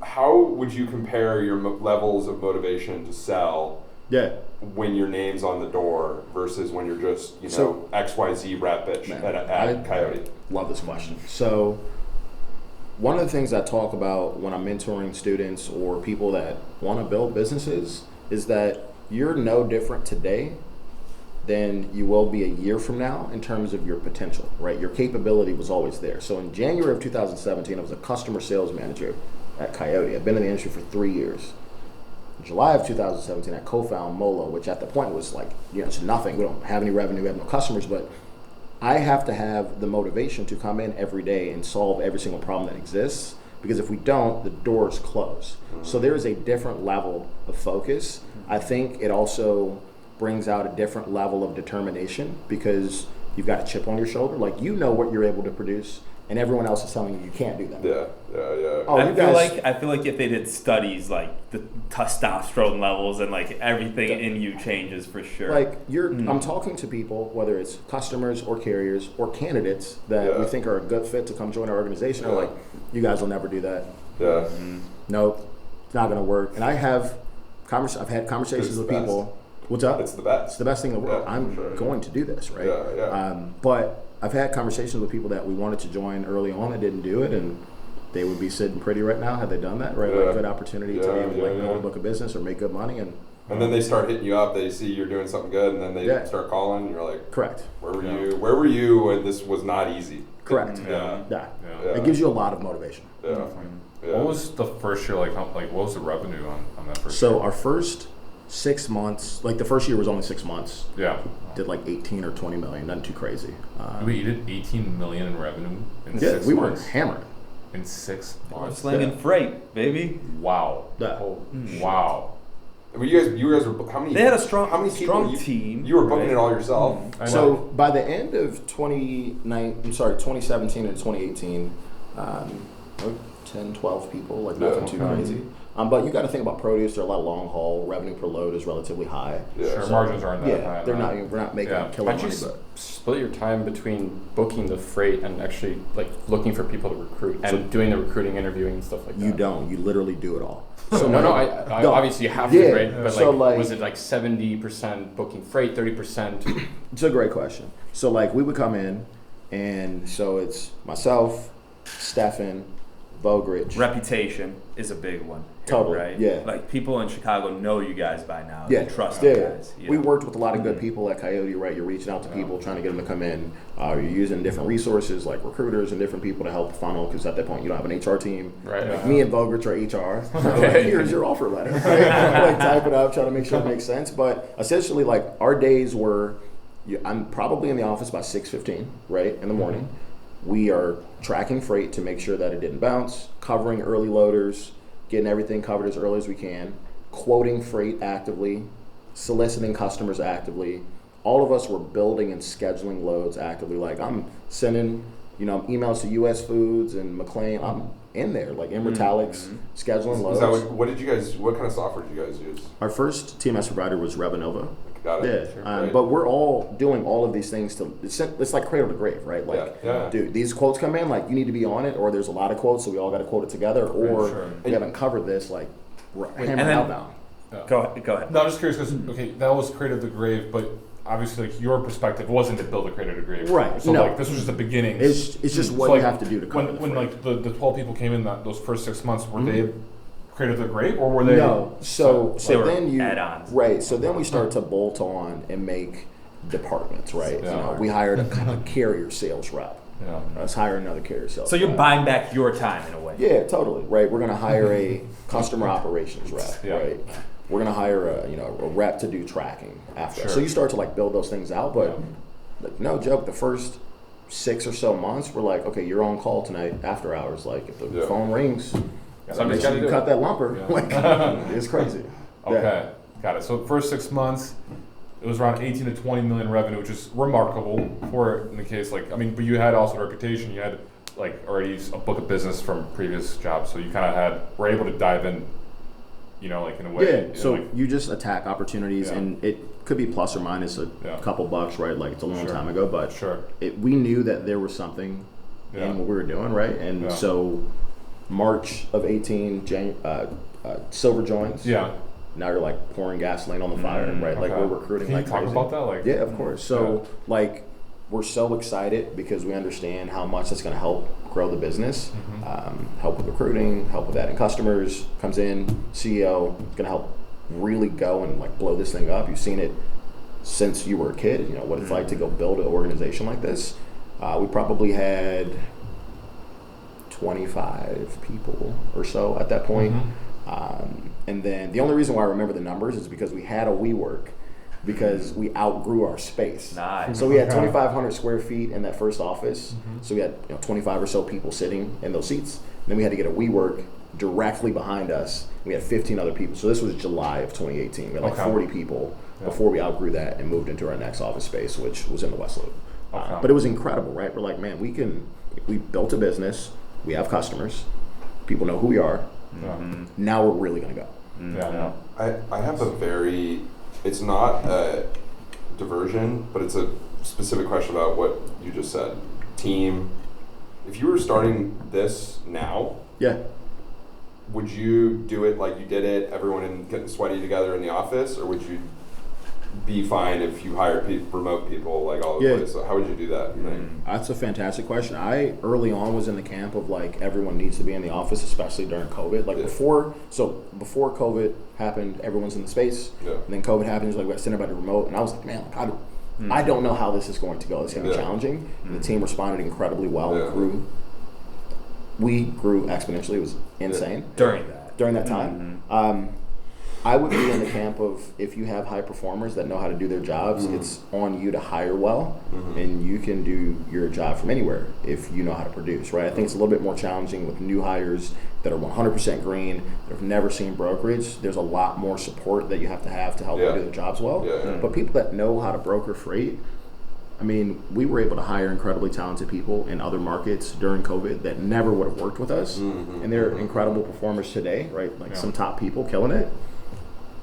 how would you compare your levels of motivation to sell? Yeah. When your name's on the door versus when you're just, XYZ rap bitch at Coyote? Love this question. So one of the things I talk about when I'm mentoring students or people that want to build businesses is that you're no different today than you will be a year from now in terms of your potential, right? Your capability was always there. So in January of 2017, I was a customer sales manager at Coyote. I've been in the industry for 3 years. In July of 2017, I co-found MoLo, which at the point was like, it's nothing. We don't have any revenue, we have no customers, but I have to have the motivation to come in every day and solve every single problem that exists, because if we don't, the doors close. So there is a different level of focus. I think it also brings out a different level of determination because you've got a chip on your shoulder. Like, what you're able to produce, and everyone else is telling you can't do that. Yeah. Oh, I feel like if they did studies, like the testosterone levels and like everything in you changes for sure. Like I'm talking to people, whether it's customers or carriers or candidates that we think are a good fit to come join our organization. Are like, you guys will never do that. Yeah. Nope, it's not going to work. And I've had conversations with people. What's up? It's the best. It's the best thing in the world. Yeah, I'm going to do this, right? Yeah. But I've had conversations with people that we wanted to join early on that didn't do it, and they would be sitting pretty right now had they done that, right? Like, good opportunity to be able to build a book of business or make good money. And then they start hitting you up. They see you're doing something good, and then they start calling, and you're like, correct. Where were you when this was not easy? Correct. Yeah. It gives you a lot of motivation. Yeah. What was the first year like? What was the revenue on that first? So year? our first 6 months, like the first year was only 6 months. Yeah. Did like 18 or 20 million, nothing too crazy. Wait, you did 18 million in revenue in 6 months? We were hammered. In 6 months. Slinging freight, baby. Wow. Wow. I mean, you guys were how many? They had a strong people team. You were booking it all yourself. So by the end of 2017 and 2018, 10, 12 people, like nothing too crazy. But you got to think about produce. There are a lot of long haul. Revenue per load is relatively high. Yeah. Sure, margins aren't that high. We're not making killer money. How'd you split your time between booking the freight and actually like looking for people to recruit and doing the recruiting, interviewing, and stuff like that? You don't. You literally do it all. So I obviously you have to, right? But so was it like 70% booking freight, 30%? It's a great question. So we would come in, and so it's myself, Stefan, Vogrich. Reputation is a big one. Totally, right? yeah. Like people in Chicago know you guys by now. Yeah, They trust you guys. We worked with a lot of good people at Coyote, right? You're reaching out to people, trying to get them to come in. You're using different resources like recruiters and different people to help funnel, because at that point you don't have an HR team. Right. Like me and Vogrich are HR. So here's your offer letter. Right? Type it up, try to make sure it makes sense. But essentially, our days were, I'm probably in the office by 6:15, right, in the morning. We are tracking freight to make sure that it didn't bounce, covering early loaders, getting everything covered as early as we can, quoting freight actively, soliciting customers actively. All of us were building and scheduling loads actively. Like I'm sending, emails to US Foods and McLean. I'm in there, in Metallics, scheduling loads. What kind of software did you guys use? Our first TMS provider was Revenova. Got it. Yeah, sure. But we're all doing all of these things it's like cradle to grave, right? Dude, these quotes come in, you need to be on it, or there's a lot of quotes, so we all got to quote it together, or we haven't covered this, we're hammering outbound. Yeah. Go ahead. No, I'm just curious because that was cradle to grave, but obviously your perspective wasn't to build a cradle to grave, right? So this was just the beginning. It's just what you have to do to cover when the 12 people came in those first 6 months, were they cradle to grave, or were they? No. So then you add-ons. Right. So then we start to bolt on and make departments, right? Yeah. We hired a carrier sales rep. Yeah. Let's hire another carrier sales. So you're rep. buying back your time in a way. Yeah, totally. Right. We're going to hire a customer operations rep. Yeah. Right. We're going to hire a rep to do tracking after. Sure. So you start to build those things out, but no joke, the first 6 or so months we're like, okay, you're on call tonight after hours. If the phone rings, make sure you cut that lumper. It's crazy. Okay, got it. So first 6 months, it was around 18 to 20 million revenue, which is remarkable for in the case but you had also a reputation. You had already a book of business from previous jobs, so you kind of were able to dive in, in a way. Yeah. So you just attack opportunities, and it could be plus or minus a couple bucks, right? Like it's a long time ago, but we knew that there was something in what we were doing, right? And so March of 18, silver joins. Yeah. Now you're pouring gasoline on the fire, right? Okay. We're recruiting. Can you talk crazy. About that? Yeah, of course. So we're so excited because we understand how much that's going to help grow the business, help with recruiting, help with adding customers. Comes in, CEO, going to help really go and blow this thing up. You've seen it since you were a kid. You know what it's like to go build an organization like this. We probably had 25 people or so at that point. And then the only reason why I remember the numbers is because we had a WeWork because we outgrew our space. Nice. So we had 2,500 square feet in that first office. So we had 25 or so people sitting in those seats. And then we had to get a WeWork directly behind us. We had 15 other people. So this was July of 2018. We had 40 people before we outgrew that and moved into our next office space, which was in the West Loop. But it was incredible, right? We're man, we built a business. We have customers. People know who we are. Now we're really going to go. I have it's not a diversion, but it's a specific question about what you just said. Team. If you were starting this now, would you do it like you did it, everyone getting sweaty together in the office, or would you be fine if you hired remote people all over the place? So how would you do that? That's a fantastic question. I early on was in the camp of everyone needs to be in the office, especially during COVID. Before COVID happened, everyone's in the space. And then COVID happened, we send everybody remote, and I was man, I don't know how this is going to go. It's going to be challenging. And the team responded incredibly well. We grew exponentially. It was insane during that time. I would be in the camp of if you have high performers that know how to do their jobs, it's on you to hire well, and you can do your job from anywhere if you know how to produce, right? I think it's a little bit more challenging with new hires that are 100% green, that have never seen brokerage. There's a lot more support that you have to help them do their jobs well. But people that know how to broker freight, we were able to hire incredibly talented people in other markets during COVID that never would have worked with us, and they're incredible performers today, right? Some top people killing it.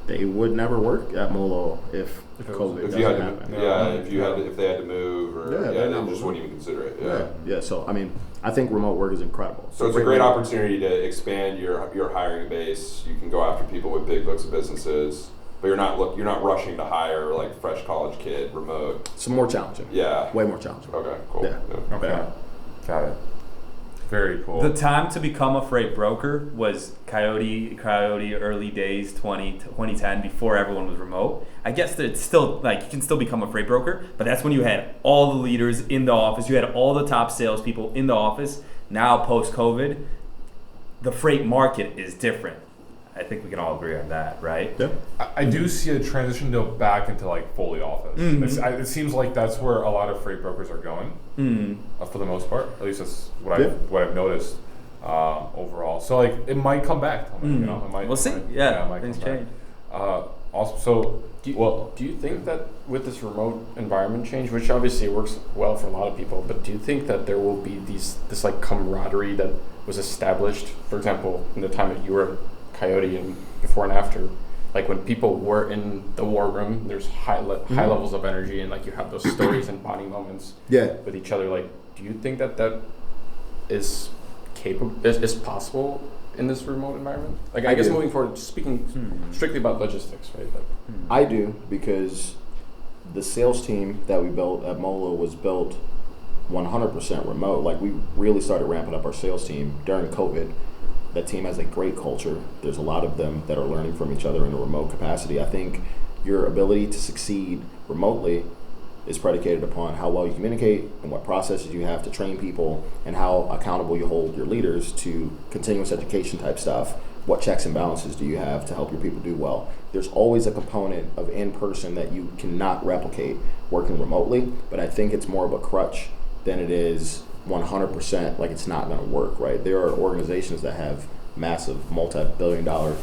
They would never work at MoLo if COVID doesn't happen. If they had to move, or they just wouldn't even consider it. So I think remote work is incredible. So it's a great opportunity to expand your hiring base. You can go after people with big books of businesses, but you're not rushing to hire fresh college kid remote. Some more challenging. Yeah. Way more challenging. Okay. Cool. Yeah. Okay. Got it. Very cool. The time to become a freight broker was Coyote early days, 2010, before everyone was remote. I guess that it's still you can still become a freight broker, but that's when you had all the leaders in the office. You had all the top salespeople in the office. Now post-COVID, the freight market is different. I think we can all agree on that, right? Yeah. I do see a transition back into fully office. It seems like that's where a lot of freight brokers are going, for the most part. At least that's what I've noticed overall. So it might come back. We'll see. Things change. Awesome. So do you think that with this remote environment change, which obviously works well for a lot of people, but do you think that there will be this camaraderie that was established, for example, in the time that you were Coyote and before and after, when people were in the war room, there's high levels of energy, and you have those stories and bonding moments with each other. Do you think that is capable, is possible in this remote environment? I guess moving forward, speaking strictly about logistics, right? I do, because the sales team that we built at MoLo was built 100% remote. We really started ramping up our sales team during COVID. That team has a great culture. There's a lot of them that are learning from each other in a remote capacity. I think your ability to succeed remotely is predicated upon how well you communicate and what processes you have to train people and how accountable you hold your leaders to continuous education type stuff. What checks and balances do you have to help your people do well? There's always a component of in-person that you cannot replicate working remotely, but I think it's more of a crutch than it is 100% it's not going to work, right? There are organizations that have massive multi-billion-dollar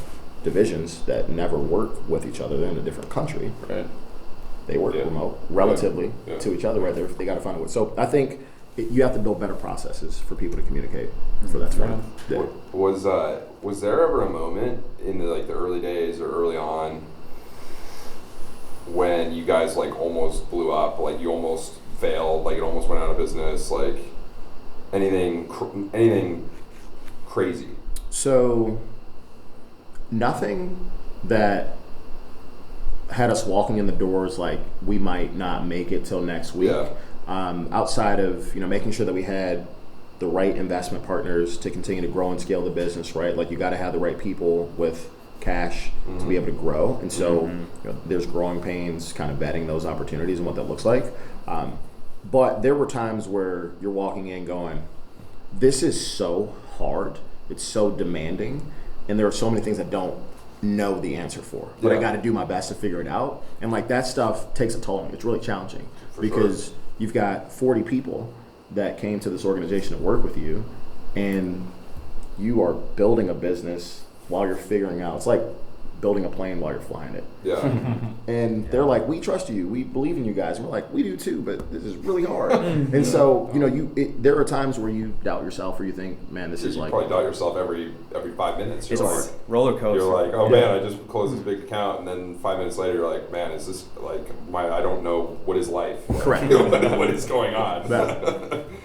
divisions that never work with each other. They're in a different country. Right. they work remote relatively to each other, right? They got to find a way. So I think you have to build better processes for people to communicate for that sort of thing. Was there ever a moment in the early days or early on when you guys almost blew up, you almost failed, it almost went out of business, anything crazy? So nothing that had us walking in the doors we might not make it till next week. Outside of making sure that we had the right investment partners to continue to grow and scale the business, right? You got to have the right people with cash to be able to grow, and so there's growing pains kind of vetting those opportunities and what that looks like. But there were times where you're walking in going, this is so hard, it's so demanding, and there are so many things I don't know the answer for, but I got to do my best to figure it out. And that stuff takes a toll on me. It's really challenging because you've got 40 people that came to this organization to work with you, and you are building a business while you're figuring out. It's like building a plane while you're flying it. And they're like, we trust you, we believe in you guys. And we're like, we do too, but this is really hard. And so there are times where you doubt yourself, or you think, man, this is you probably doubt yourself every 5 minutes. It's hard. Roller coaster. You're like, oh man, I just closed this big account, and then 5 minutes later you're like, man, is this I don't know what is life. Correct. What is going on?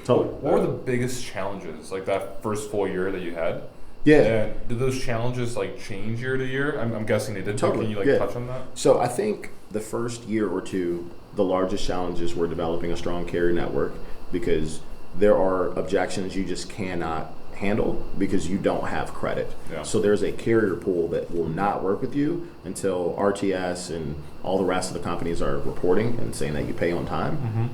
Totally. What were the biggest challenges that first full year that you had? Yeah. And did those challenges change year to year? I'm guessing they did. Totally. Can you touch on that? So I think the first year or two, the largest challenges were developing a strong carrier network, because there are objections you just cannot handle because you don't have credit. So there's a carrier pool that will not work with you until RTS and all the rest of the companies are reporting and saying that you pay on time.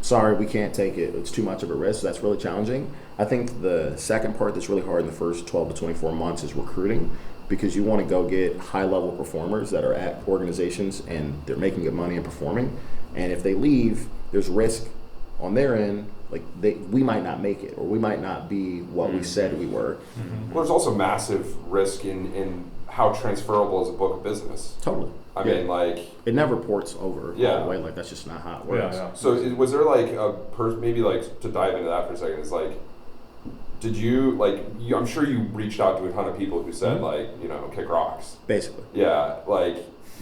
Sorry, we can't take it. It's too much of a risk. So that's really challenging. I think the second part that's really hard in the first 12 to 24 months is recruiting, because you want to go get high-level performers that are at organizations and they're making good money and performing. And if they leave, there's risk on their end. We might not make it, or we might not be what we said we were. Well, there's also massive risk in how transferable is a book of business. Totally. I mean, it never ports over all the way. That's just not how it works. So was there maybe to dive into that for a second, is did you I'm sure you reached out to a ton of people who said kick rocks. Basically. Yeah.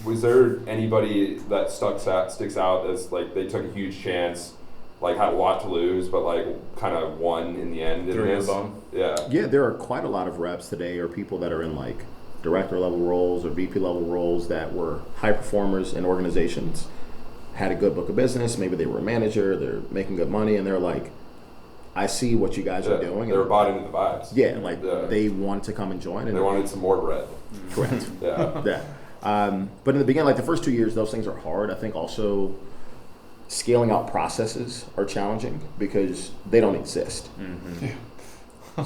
Was there anybody that sticks out as they took a huge chance, had a lot to lose, but kind of won in the end? Yeah, there are quite a lot of reps today, or people that are in director level roles or VP level roles that were high performers in organizations, had a good book of business, maybe they were a manager, they're making good money, and they're like, I see what you guys are doing. They were bought into the vibes. They want to come and join. And they wanted some more bread. Correct. But in the beginning, the first 2 years, those things are hard. I think also scaling out processes are challenging because they don't exist.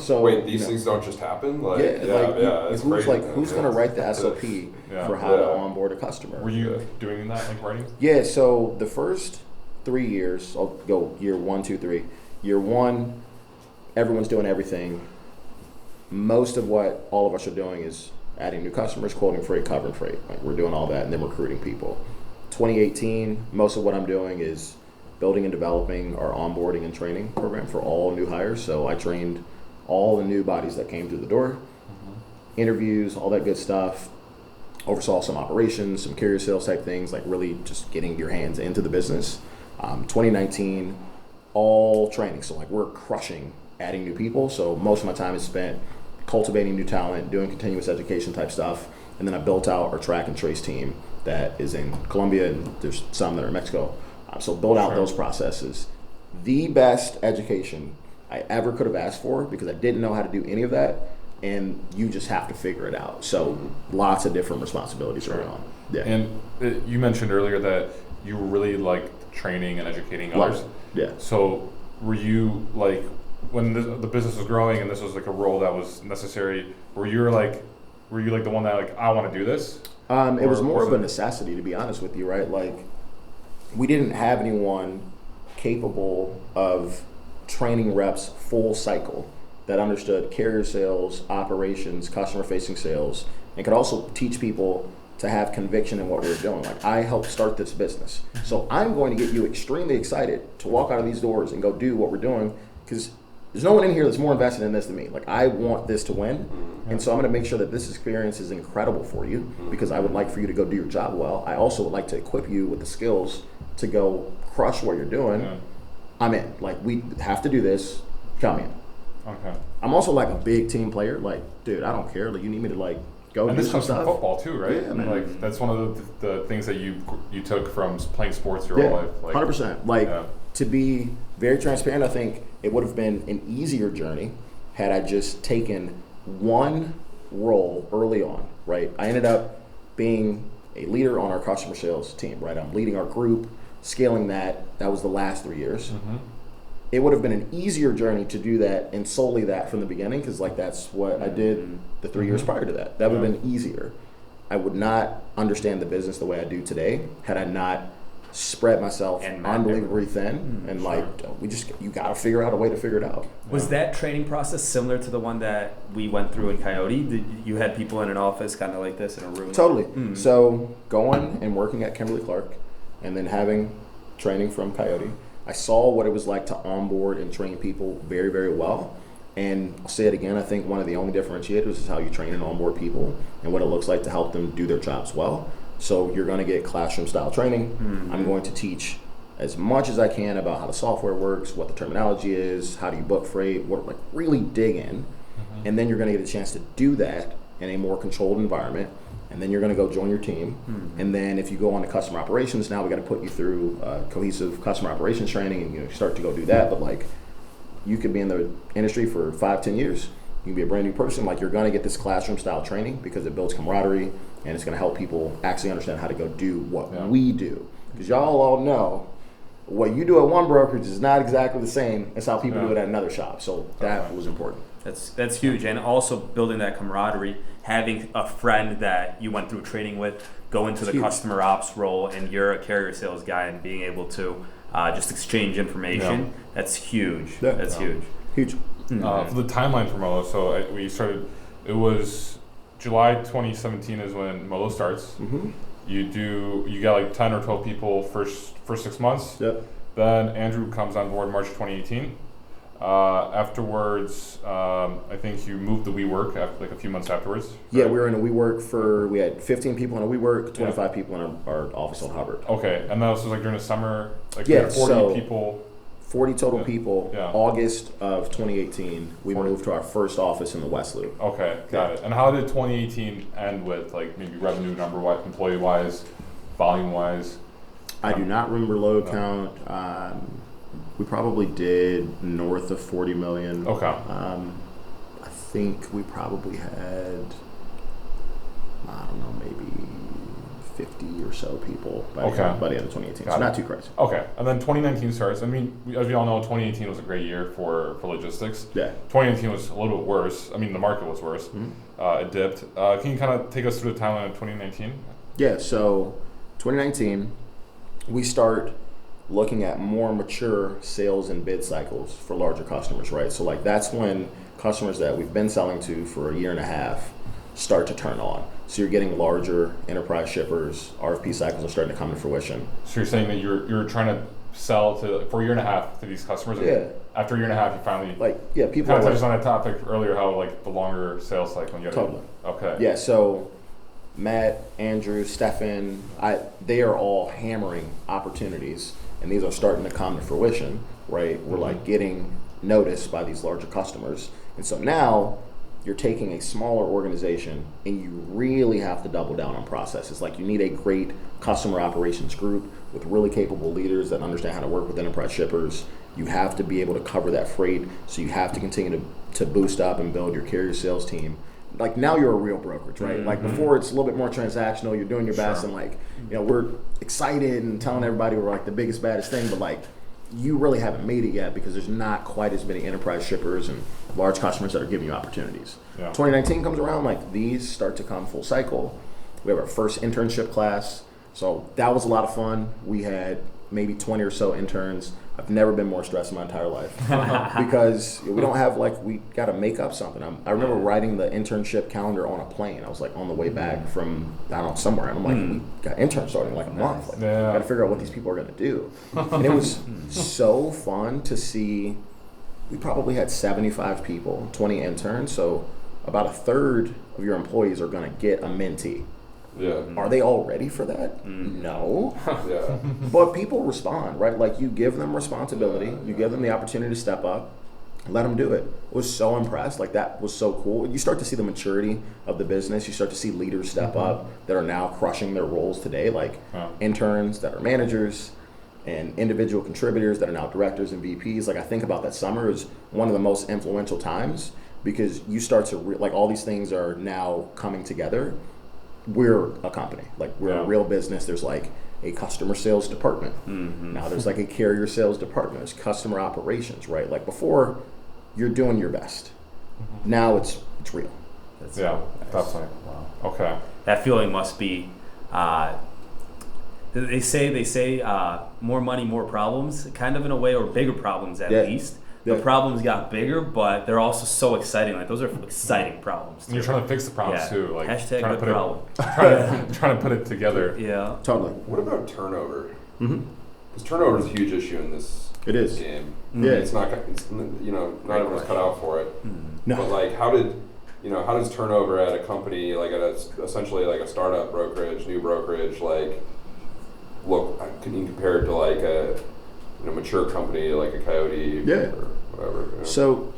So wait, these things don't just happen? Who's going to write the SOP for how to onboard a customer? Were you doing that, writing? Yeah, so the first 3 years, I'll go year 1, 2, 3. Year 1, everyone's doing everything. Most of what all of us are doing is adding new customers, quoting freight, covering freight. We're doing all that and then recruiting people. 2018, most of what I'm doing is building and developing our onboarding and training program for all new hires. So I trained all the new bodies that came through the door, interviews, all that good stuff, oversaw some operations, some carrier sales type things, really just getting your hands into the business. 2019, all training. So we're crushing adding new people. So most of my time is spent cultivating new talent, doing continuous education type stuff. And then I built out our track and trace team that is in Colombia, and there's some that are in Mexico. So build out those processes. The best education I ever could have asked for, because I didn't know how to do any of that, and you just have to figure it out. So lots of different responsibilities early on. Yeah. And you mentioned earlier that you really training and educating others. Yeah. So were you when the business was growing and this was a role that was necessary, were you the one that I want to do this? It was more of a necessity, to be honest with you, right? We didn't have anyone capable of training reps full cycle that understood carrier sales, operations, customer facing sales, and could also teach people to have conviction in what we're doing. Like, I helped start this business. So I'm going to get you extremely excited to walk out of these doors and go do what we're doing, because there's no one in here that's more invested in this than me. Like, I want this to win. And so I'm going to make sure that this experience is incredible for you, because I would like for you to go do your job well. I also would like to equip you with the skills to go crush what you're doing. Yeah. I'm in. Like, we have to do this. Come in. Okay. I'm also like a big team player. Like, dude, I don't care. Like, you need me to like go and do this some comes from stuff. Football too, right? Yeah, man. Like, that's one of the things that you took from playing sports your whole life. Like, 100%. Like, to be very transparent, I think it would have been an easier journey had I just taken one role early on, right? I ended up being a leader on our customer sales team, right? I'm leading our group, scaling that. That was the last 3 years. It would have been an easier journey to do that and solely that from the beginning, because like that's what I did the 3 years prior to that. That would have been easier. I would not understand the business the way I do today had I not spread myself unbelievably thin. And like, you gotta figure out a way to figure it out. Was that training process similar to the one that we went through in Coyote? You had people in an office kind of like this in a room? Totally. So going and working at Kimberly-Clark and then having training from Coyote, I saw what it was like to onboard and train people very, very well. And I'll say it again, I think one of the only differentiators is how you train and onboard people and what it looks like to help them do their jobs well. So you're going to get classroom style training. I'm going to teach as much as I can about how the software works, what the terminology is, how do you book freight, like really dig in. And then you're going to get a chance to do that in a more controlled environment. And then you're going to go join your team. And then if you go on to customer operations, now we got to put you through cohesive customer operations training, and you start to go do that. But like, you could be in the industry for 5-10 years. You can be a brand new person. Like, you're going to get this classroom style training because it builds camaraderie, and it's going to help people actually understand how to go do what we do. Because y'all all know what you do at one brokerage is not exactly the same as how people do it at another shop. So that was important. That's huge. And also building that camaraderie, having a friend that you went through training with go into the customer ops role, and you're a carrier sales guy, and being able to just exchange information, that's huge. That's huge. Huge. For the timeline for MoLo, so we started, it was July 2017 is when MoLo starts. You got like 10 or 12 people first 6 months. Then Andrew comes on board March 2018. Afterwards, I think you moved to WeWork after like a few months afterwards. Right? Yeah, we were in a WeWork we had 15 people in a WeWork, 25 people in our office on Hubbard. Okay, and that was like during the summer, like 40 people. 40 total people. August of 2018, we moved to our first office in the West Loop. Okay, got it. And how did 2018 end with, like, maybe revenue number-wise, employee-wise, volume-wise? I do not remember load count. We probably did north of 40 million. Okay. I think we probably had, I don't know, maybe 50 or so people by the end of 2018. So not too crazy. Okay. And then 2019 starts. I mean, as we all know, 2018 was a great year for logistics. Yeah. 2019 was a little bit worse. I mean, the market was worse. It dipped. Can you kind of take us through the timeline of 2019? Yeah. So 2019, we start looking at more mature sales and bid cycles for larger customers, right? So like, that's when customers that we've been selling to for a year and a half start to turn on. So you're getting larger enterprise shippers, RFP cycles are starting to come to fruition. So you're saying that you're trying to sell for a year and a half to these customers? Yeah. After a year and a half, you finally people kind of touched on that topic earlier, how like the longer sales cycle. Totally. Okay. Yeah. So Matt, Andrew, Stefan, they are all hammering opportunities, and these are starting to come to fruition. Right. We're like getting noticed by these larger customers, and so now you're taking a smaller organization and you really have to double down on processes. Like, you need a great customer operations group with really capable leaders that understand how to work with enterprise shippers. You have to be able to cover that freight, so you have to continue to boost up and build your carrier sales team. Like, now you're a real brokerage, right? Like, before it's a little bit more transactional, you're doing your best, and like, you know, we're excited and telling everybody we're like the biggest, baddest thing, but like, you really haven't made it yet because there's not quite as many enterprise shippers and large customers that are giving you opportunities. 2019 comes around, like, these start to come full cycle. We have our first internship class, so that was a lot of fun. We had maybe 20 or so interns. I've never been more stressed in my entire life because we don't have we got to make up something. I remember writing the internship calendar on a plane. I was on the way back from, I don't know, somewhere. And I'm we got interns starting in a month. Got to figure out what these people are going to do. And it was so fun to see. We probably had 75 people, 20 interns. So about a third of your employees are going to get a mentee. Yeah. Are they all ready for that? No. Yeah. But people respond, right? You give them responsibility, you give them the opportunity to step up, let them do it. I was so impressed. That was so cool. You start to see the maturity of the business. You start to see leaders step up that are now crushing their roles today, interns that are managers and individual contributors that are now directors and VPs. I think about that summer as one of the most influential times because you start to, all these things are now coming together. We're a company, we're a real business. There's a customer sales department. Now there's a carrier sales department. There's customer operations, right? Before, you're doing your best. Now it's real. Definitely. Wow. Okay. That feeling must be. They say more money, more problems, kind of in a way, or bigger problems at least. The problems got bigger, but they're also so exciting. Those are exciting problems. And you're trying to fix the problems too. Hashtag good problem. Trying to put it together. Yeah. Totally. What about turnover? Because turnover is a huge issue in this game. Yeah. It's not not everyone's cut out for it. No. But how does turnover at a company essentially a startup brokerage, new brokerage look? Can you compare it to a mature company like a Coyote or whatever? So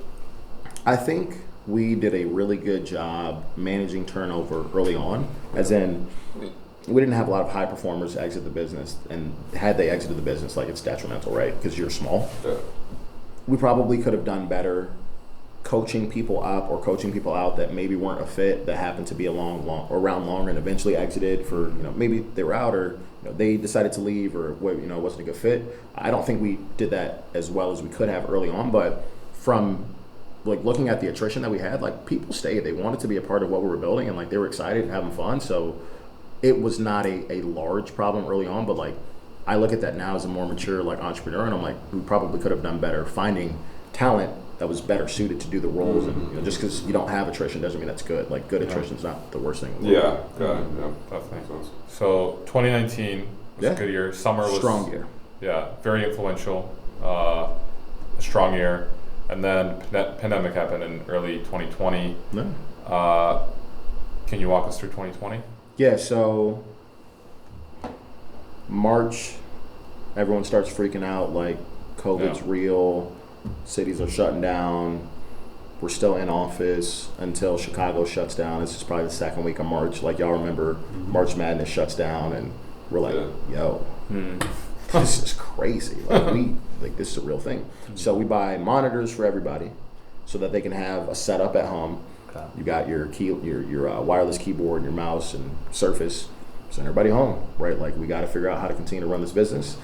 I think we did a really good job managing turnover early on, as in we didn't have a lot of high performers exit the business, and had they exited the business, it's detrimental, right? Because you're small. Yeah. We probably could have done better coaching people up or coaching people out that maybe weren't a fit, that happened to be around longer and eventually exited for, maybe they were out or they decided to leave or wasn't a good fit. I don't think we did that as well as we could have early on, but from looking at the attrition that we had, people stayed. They wanted to be a part of what we were building and they were excited and having fun. So it was not a large problem early on, but I look at that now as a more mature entrepreneur, and I'm we probably could have done better finding talent that was better suited to do the roles. And just because you don't have attrition doesn't mean that's good. Good attrition is not the worst thing in the world. That makes sense. So 2019 was a good year. Summer was strong year. Yeah, very influential. A strong year, and then pandemic happened in early 2020. Can you walk us through 2020? Yeah. So March, everyone starts freaking out. COVID's real. Cities are shutting down. We're still in office until Chicago shuts down. This is probably the second week of March. Y'all remember March Madness shuts down, and we're yo, this is crazy. This is a real thing. So we buy monitors for everybody so that they can have a setup at home. Okay. You got your wireless keyboard, your mouse, and Surface. Send everybody home, right? We got to figure out how to continue to run this business.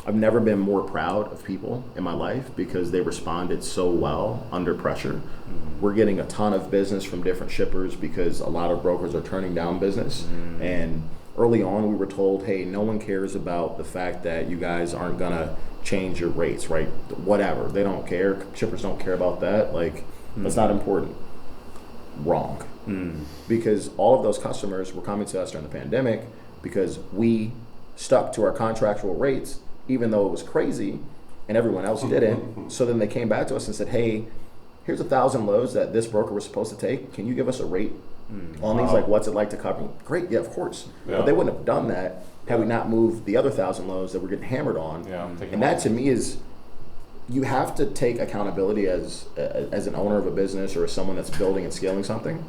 I've never been more proud of people in my life because they responded so well under pressure. We're getting a ton of business from different shippers because a lot of brokers are turning down business. And early on, we were told, hey, no one cares about the fact that you guys aren't going to change your rates, right? Whatever. They don't care. Shippers don't care about that. That's not important. Wrong. Because all of those customers were coming to us during the pandemic because we stuck to our contractual rates even though it was crazy and everyone else didn't. So then they came back to us and said, hey, here's 1,000 loads that this broker was supposed to take. Can you give us a rate on these? What's it like to cover? Great, yeah, of course. Yeah. But they wouldn't have done that had we not moved the other 1,000 loads that we're getting hammered on. Yeah, and that to me is, you have to take accountability as an owner of a business or as someone that's building and scaling something,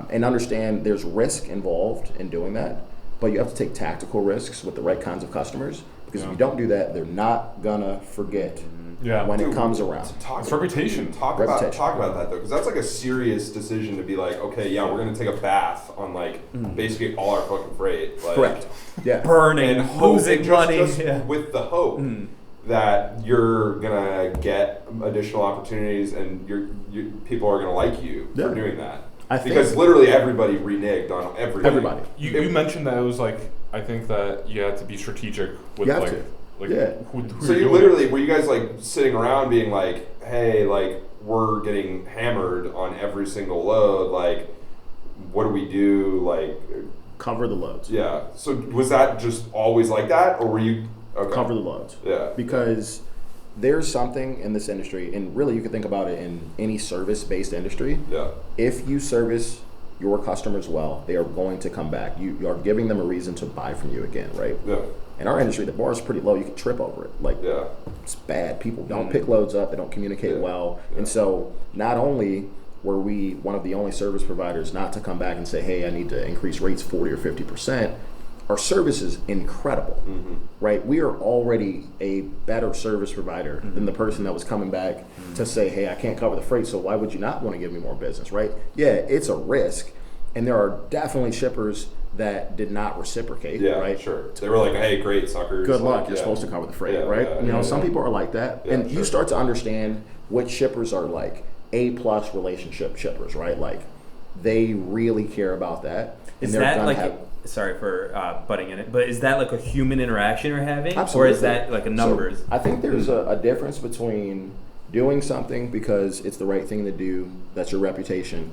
and understand there's risk involved in doing that, but you have to take tactical risks with the right kinds of customers. Because if you don't do that, they're not gonna forget when it comes around. It's reputation. Talk about that though, because that's a serious decision to be okay, yeah, we're gonna take a bath on basically all our fucking freight. Correct. Yeah. Burning, losing money, with the hope that you're gonna get additional opportunities and people are gonna like you for doing that. Because literally everybody reneged on everything. Everybody. You mentioned that it was I think that you had to be strategic with Like, So you literally, were you guys like sitting around being like, hey, like we're getting hammered on every single load, like what do we do? Like cover the loads. Yeah. So was that just always like that, or were you cover the loads? Yeah. Because there's something in this industry, and really you can think about it in any service-based industry. Yeah. If you service your customers well, they are going to come back. You are giving them a reason to buy from you again, right? Yeah. In our industry, the bar is pretty low. You can trip over it. Like, it's bad. People don't pick loads up. They don't communicate well. Yeah. And so not only were we one of the only service providers not to come back and say, hey, I need to increase rates 40 or 50%, our service is incredible, right? We are already a better service provider than the person that was coming back to say, hey, I can't cover the freight, so why would you not want to give me more business, right? Yeah, it's a risk. And there are definitely shippers that did not reciprocate, right? Sure. They were like, hey, great, suckers. Good luck, you're supposed to cover the freight, right? You know, some people are like that. And you start to understand which shippers are like A+ relationship shippers, right? Like, they really care about that. Is that like... Sorry for butting in it, but is that like a human interaction you're having? Absolutely. Or is that like a numbers? So I think there's a difference between doing something because it's the right thing to do, that's your reputation,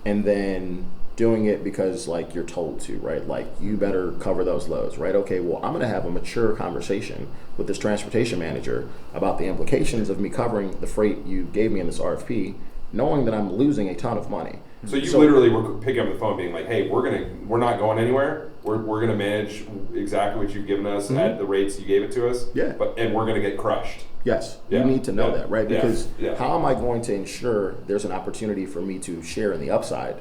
and then doing it because like you're told to, right? Like you better cover those loads, right? Okay, well I'm gonna have a mature conversation with this transportation manager about the implications of me covering the freight you gave me in this RFP, knowing that I'm losing a ton of money. So you literally were picking up the phone being like, hey, we're not going anywhere. We're gonna manage exactly what you've given us at the rates you gave it to us. Yeah. And we're gonna get crushed. Yes. You need to know that, right? Because how am I going to ensure there's an opportunity for me to share in the upside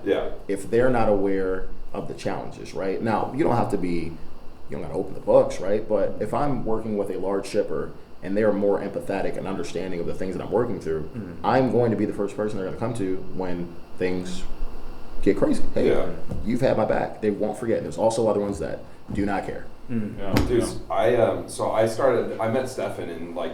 if they're not aware of the challenges, right? Now, you don't have to be, you don't gotta open the books, right? But if I'm working with a large shipper and they're more empathetic and understanding of the things that I'm working through, I'm going to be the first person they're gonna come to when things get crazy. Hey, you've had my back. They won't forget. There's also other ones that do not care. Dude, I met Stefan in like,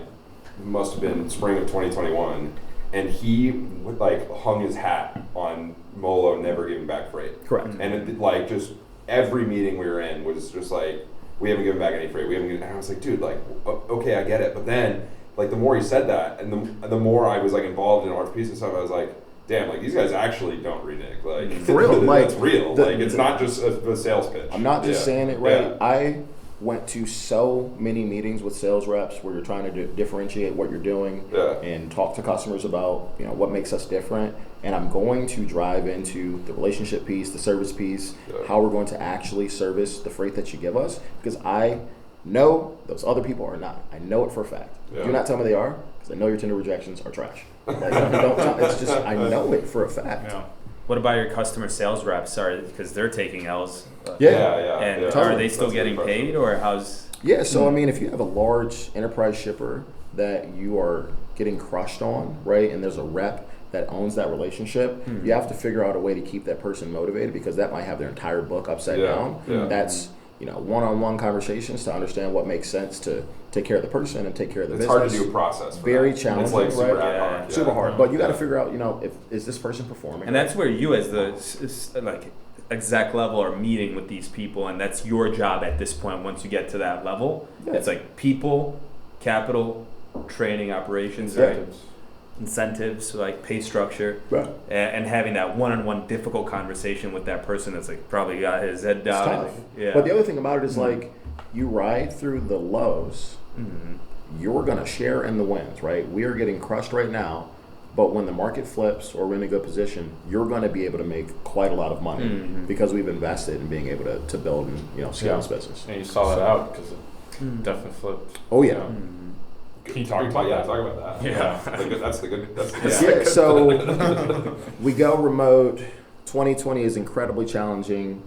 must have been spring of 2021, and he like hung his hat on MoLo never giving back freight. Correct. And it, like just every meeting we were in was just like, we haven't given back any freight. And I was like, dude, like, okay, I get it. But then, like, the more he said that, and the more I was like involved in RFPs and stuff, I was like, damn, like these guys actually don't renege. Like, for real, like it's real. Like it's not just a sales pitch. I'm not just saying it, right? I went to so many meetings with sales reps where you're trying to differentiate what you're doing and talk to customers about, you know, what makes us different. And I'm going to drive into the relationship piece, the service piece, how we're going to actually service the freight that you give us, because I know those other people are not. I know it for a fact. Do not tell me they are, because I know your tender rejections are trash. It's just, I know it for a fact. Yeah. What about your customer sales reps? Sorry, because they're taking L's. And are they still getting paid, or how's? Yeah, so I mean, if you have a large enterprise shipper that you are getting crushed on, right, and there's a rep that owns that relationship, you have to figure out a way to keep that person motivated, because that might have their entire book upside down. That's, you know, one-on-one conversations to understand what makes sense to take care of the person and take care of the business. It's hard to do a process for very that. challenging, it's like super hard. Super hard. But you got to figure out, you know, is this person performing? And that's where you, as the like exec level, are meeting with these people, and that's your job at this point. Once you get to that level, it's like people, capital, training, operations, incentives, like pay structure, and having that one-on-one difficult conversation with that person that's like probably got his head down. But the other thing about it is like, you ride through the lows, you're gonna share in the wins, right? We are getting crushed right now, but when the market flips or we're in a good position, you're gonna be able to make quite a lot of money because we've invested in being able to build and, you know, scale this business. And you saw that out because it definitely flipped. Oh yeah. Can you talk about that? Talk about that. Yeah. That's the good. So we go remote. 2020 is incredibly challenging.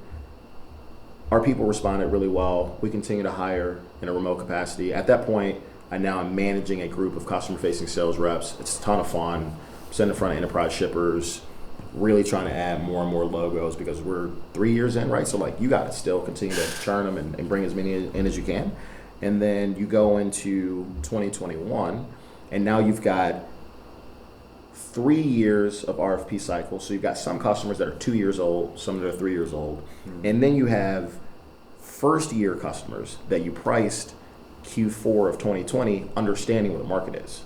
Our people responded really well. We continue to hire in a remote capacity. At that point, I now am managing a group of customer-facing sales reps. It's a ton of fun. Sitting in front of enterprise shippers, really trying to add more and more logos, because we're 3 years in, right? So like, you got to still continue to churn them and bring as many in as you can. And then you go into 2021, and now you've got 3 years of RFP cycles. So you've got some customers that are 2 years old, some that are 3 years old. And then you have first year customers that you priced Q4 of 2020 understanding where the market is.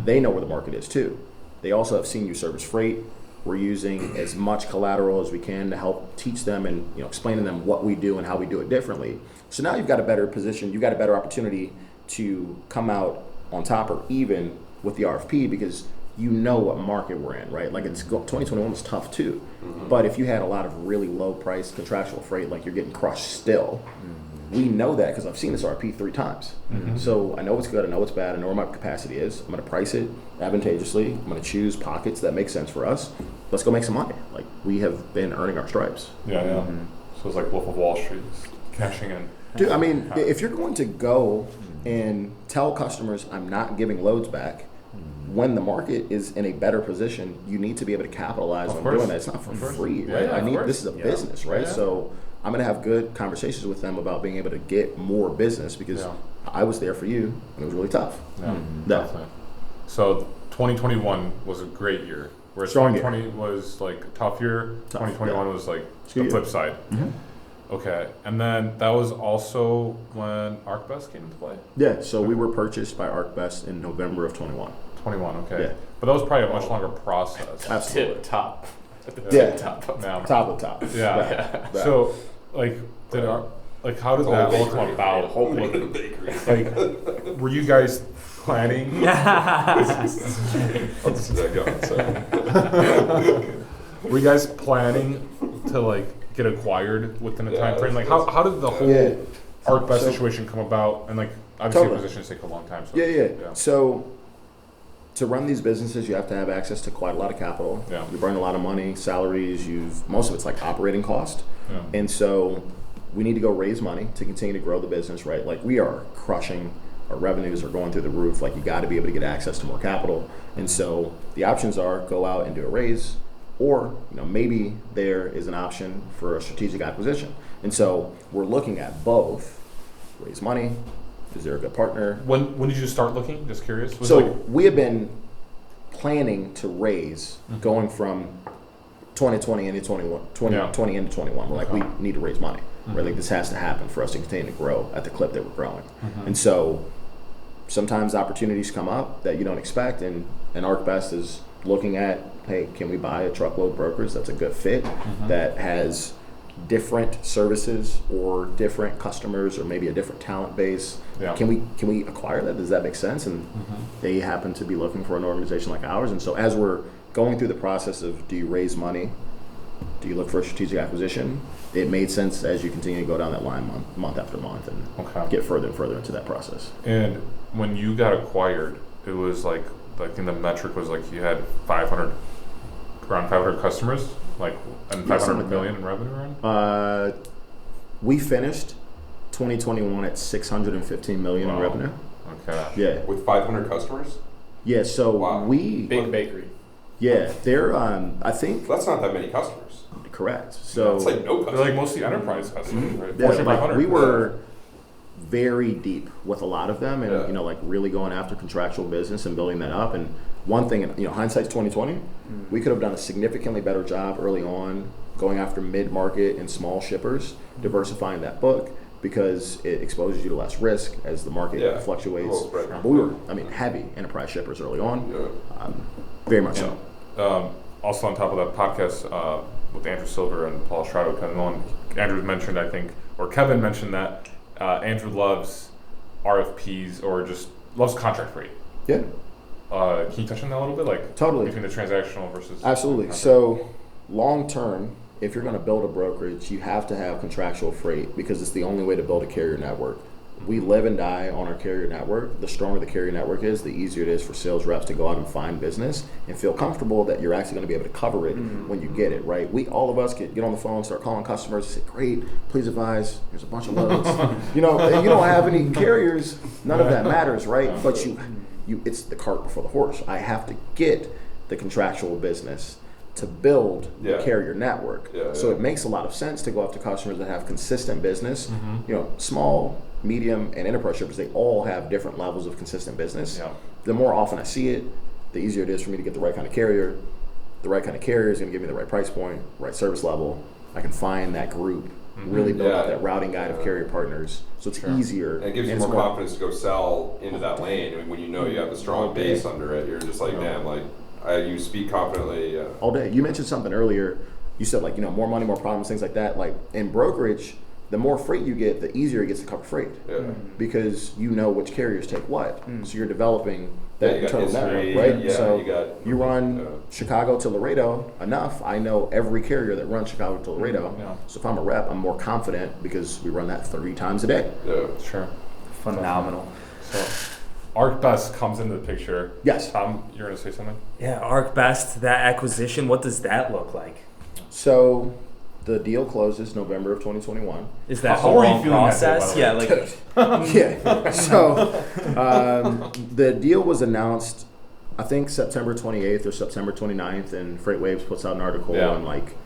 They know where the market is too. They also have seen you service freight. We're using as much collateral as we can to help teach them and explain to them what we do and how we do it differently. So now you've got a better position, you've got a better opportunity to come out on top or even with the RFP because you know what market we're in, right? Like 2021 was tough too. But if you had a lot of really low price contractual freight, like you're getting crushed still. We know that because I've seen this RFP 3 times. So I know what's good, I know what's bad, I know where my capacity is. I'm gonna price it advantageously. I'm gonna choose pockets that make sense for us. Let's go make some money. Like we have been earning our stripes. Yeah. So it's like Wolf of Wall Street, cashing in. Dude, I mean, if you're going to go and tell customers I'm not giving loads back, when the market is in a better position, you need to be able to capitalize on doing that. It's not for free, right? This is a business, right? So I'm going to have good conversations with them about being able to get more business because I was there for you and it was really tough. Definitely. So 2021 was a great year. Whereas 2020 was like a tough year. 2021 was like the flip side. Okay, and then that was also when ArcBest came into play? Yeah, so we were purchased by ArcBest in November of 21. 21, okay. Yeah. But that was probably a much longer process. Absolutely. Top. Top of top. Yeah. So, like, how did that all come about? Like, were you guys planning? Were you guys planning to like get acquired within a time frame? Like, how did the whole ArcBest situation come about? And like, obviously, acquisitions take a long time. So, So, to run these businesses, you have to have access to quite a lot of capital. You burn a lot of money, salaries. Most of it's like operating cost, and so we need to go raise money to continue to grow the business. Right, like we are crushing. Our revenues are going through the roof. Like you got to be able to get access to more capital, and so the options are go out and do a raise, or maybe there is an option for a strategic acquisition. And so we're looking at both. Raise money. Is there a good partner? When did you start looking? Just curious. We have been planning to raise going from 2020 into 21, 2020 into 21. We're like, we need to raise money. Right? Like this has to happen for us to continue to grow at the clip that we're growing. And so sometimes opportunities come up that you don't expect, and ArcBest is looking at, hey, can we buy a truckload brokerage that's a good fit that has different services or different customers or maybe a different talent base? Can we acquire that? Does that make sense? And they happen to be looking for an organization like ours. And so as we're going through the process of do you raise money, do you look for a strategic acquisition, it made sense as you continue to go down that line month after month and get further and further into that process. And when you got acquired, it was like I think the metric was like you had around 500 customers, like, and 500 million in revenue around? We finished 2021 at 615 million in revenue. Okay. Yeah. With 500 customers? Yeah, so big bakery. Yeah, they're I think that's not that many customers. Correct. So it's like no customers. They're like mostly enterprise customers, right? Yeah, like we were very deep with a lot of them, and like really going after contractual business and building that up. And one thing, hindsight's 2020. We could have done a significantly better job early on going after mid-market and small shippers, diversifying that book because it exposes you to less risk as the market fluctuates. But we were, heavy enterprise shippers early on, very much so. Also on top of that podcast with Andrew Silver and Paul Shrado, Andrew mentioned, I think, or Kevin mentioned that Andrew loves RFPs or just loves contract rate. Yeah. Can you touch on that a little bit? Like totally. Between the transactional versus... Absolutely. So long term, if you're going to build a brokerage, you have to have contractual freight because it's the only way to build a carrier network. We live and die on our carrier network. The stronger the carrier network is, the easier it is for sales reps to go out and find business and feel comfortable that you're actually going to be able to cover it when you get it, right? All of us get on the phone, start calling customers, say, great, please advise, here's a bunch of loads. You don't have any carriers, none of that matters, right? But it's the cart before the horse. I have to get the contractual business to build the carrier network. So it makes a lot of sense to go after customers that have consistent business. Small, medium, and enterprise shippers, they all have different levels of consistent business. The more often I see it, the easier it is for me to get the right kind of carrier. The right kind of carrier is going to give me the right price point, right service level. I can find that group really build out that routing guide of carrier partners. So it's easier. And it gives you more confidence to go sell into that lane. I mean, when you know you have a strong base under it, you're just like, damn, like you speak confidently. All day. You mentioned something earlier. You said like, more money, more problems, things like that. Like in brokerage, the more freight you get, the easier it gets to cover freight. Because you know which carriers take what. So you're developing that internal network, right? So you run Chicago to Laredo enough. I know every carrier that runs Chicago to Laredo. So if I'm a rep, I'm more confident because we run that 3 times a day. Sure. Phenomenal. So ArcBest comes into the picture. Yes. Tom, you're going to say something? Yeah, ArcBest, that acquisition, what does that look like? So the deal closes November of 2021. Is that How a are you long feeling process? that day, by the way? Yeah. So the deal was announced, I think September 28th or September 29th, and Freight Waves puts out an article and like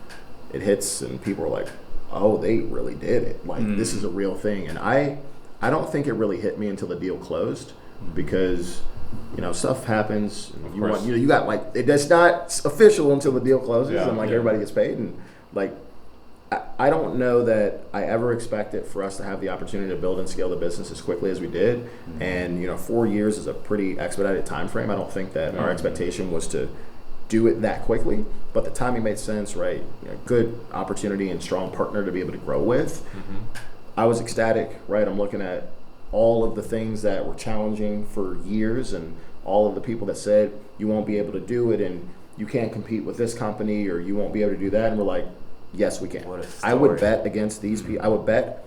it hits, and people are like, "Oh, they really did it! Like this is a real thing." And I don't think it really hit me until the deal closed, because stuff happens. And you got like it's not official until the deal closes, and like everybody gets paid, and like. I don't know that I ever expected for us to have the opportunity to build and scale the business as quickly as we did. And 4 years is a pretty expedited time frame. I don't think that our expectation was to do it that quickly, but the timing made sense, right? Good opportunity and strong partner to be able to grow with. I was ecstatic, right? I'm looking at all of the things that were challenging for years, and all of the people that said you won't be able to do it, and you can't compete with this company, or you won't be able to do that. And we're like, yes, we can. I would bet against these people. I would bet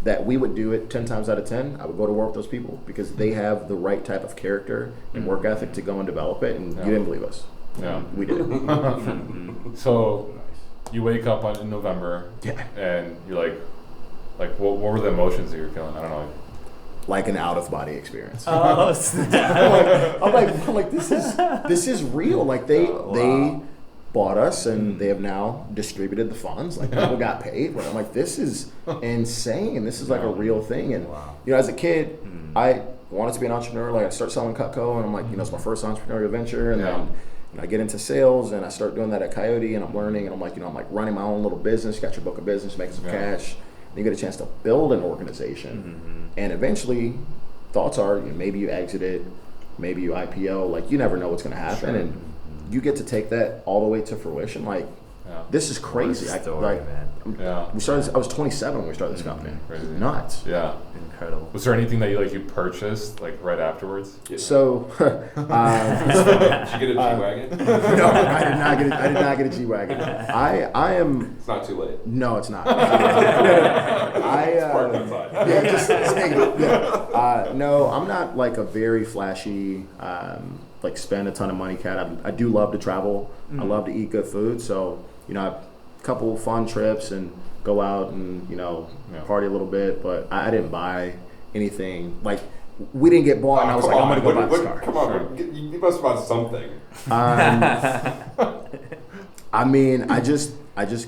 that we would do it 10 times out of 10. I would go to work with those people because they have the right type of character and work ethic to go and develop it. And you didn't believe us. Yeah. We did. So you wake up in November and you're like what were the emotions that you're feeling? I don't know. Like an out of body experience. Oh, I'm like this is real. Like they bought us, and they have now distributed the funds. Like people got paid. But I'm like, this is insane. This is like a real thing. And as a kid, I wanted to be an entrepreneur. Like I start selling Cutco, and I'm like, it's my first entrepreneurial venture. And then I get into sales, and I start doing that at Coyote, and I'm learning, and I'm like, I'm like running my own little business. You got your book of business, making some cash. And you get a chance to build an organization, and eventually, thoughts are maybe you exit it, maybe you IPO. Like you never know what's going to happen, and you get to take that all the way to fruition. Like this is crazy. We started. I was 27 when we started this company. Crazy. Nuts. Yeah. Incredible. Was there anything that you purchased like right afterwards? So, did you get a G-Wagon? No, I did not get a G-Wagon. I am. It's not too late. No, it's not. It's parked outside. No, I'm not like a very flashy, like spend a ton of money cat. I do love to travel. I love to eat good food. So, a couple fun trips and go out and, party a little bit. But I didn't buy anything. Like, we didn't get bought, and I was like, I'm going to go buy this car. Come on, you must have bought something. I mean, I just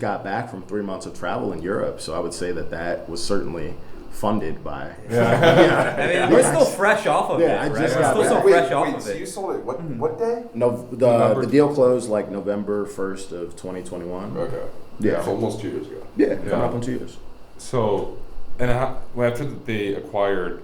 got back from 3 months of travel in Europe. So I would say that was certainly funded by. I mean, we're still fresh off of it. I right? just We're got still so back. fresh off of So it. you sold it what day? No, the deal closed like November 1st of 2021. Okay. Yeah. It's almost 2 years ago. Yeah, coming up on 2 years. So, and after they acquired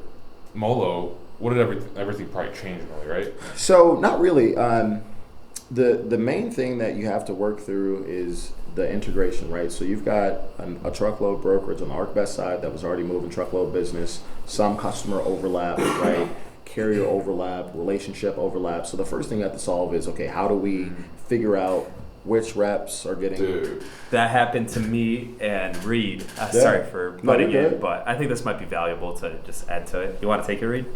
MoLo, what did everything probably change really, right? So not really. The main thing that you have to work through is the integration, right? So you've got a truckload brokerage on the ArcBest side that was already moving truckload business, some customer overlap, right? Carrier overlap, relationship overlap. So the first thing you have to solve is, okay, how do we figure out which reps are getting... Dude. That happened to me and Reed. Sorry for butting in, but I think this might be valuable to just add to it. You want to take it, Reed?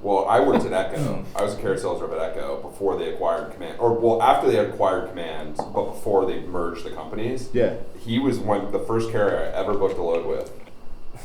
Well, I worked at Echo. I was a carrier sales rep at Echo before they acquired Command, after they had acquired Command, but before they merged the companies. Yeah. He was the first carrier I ever booked a load with.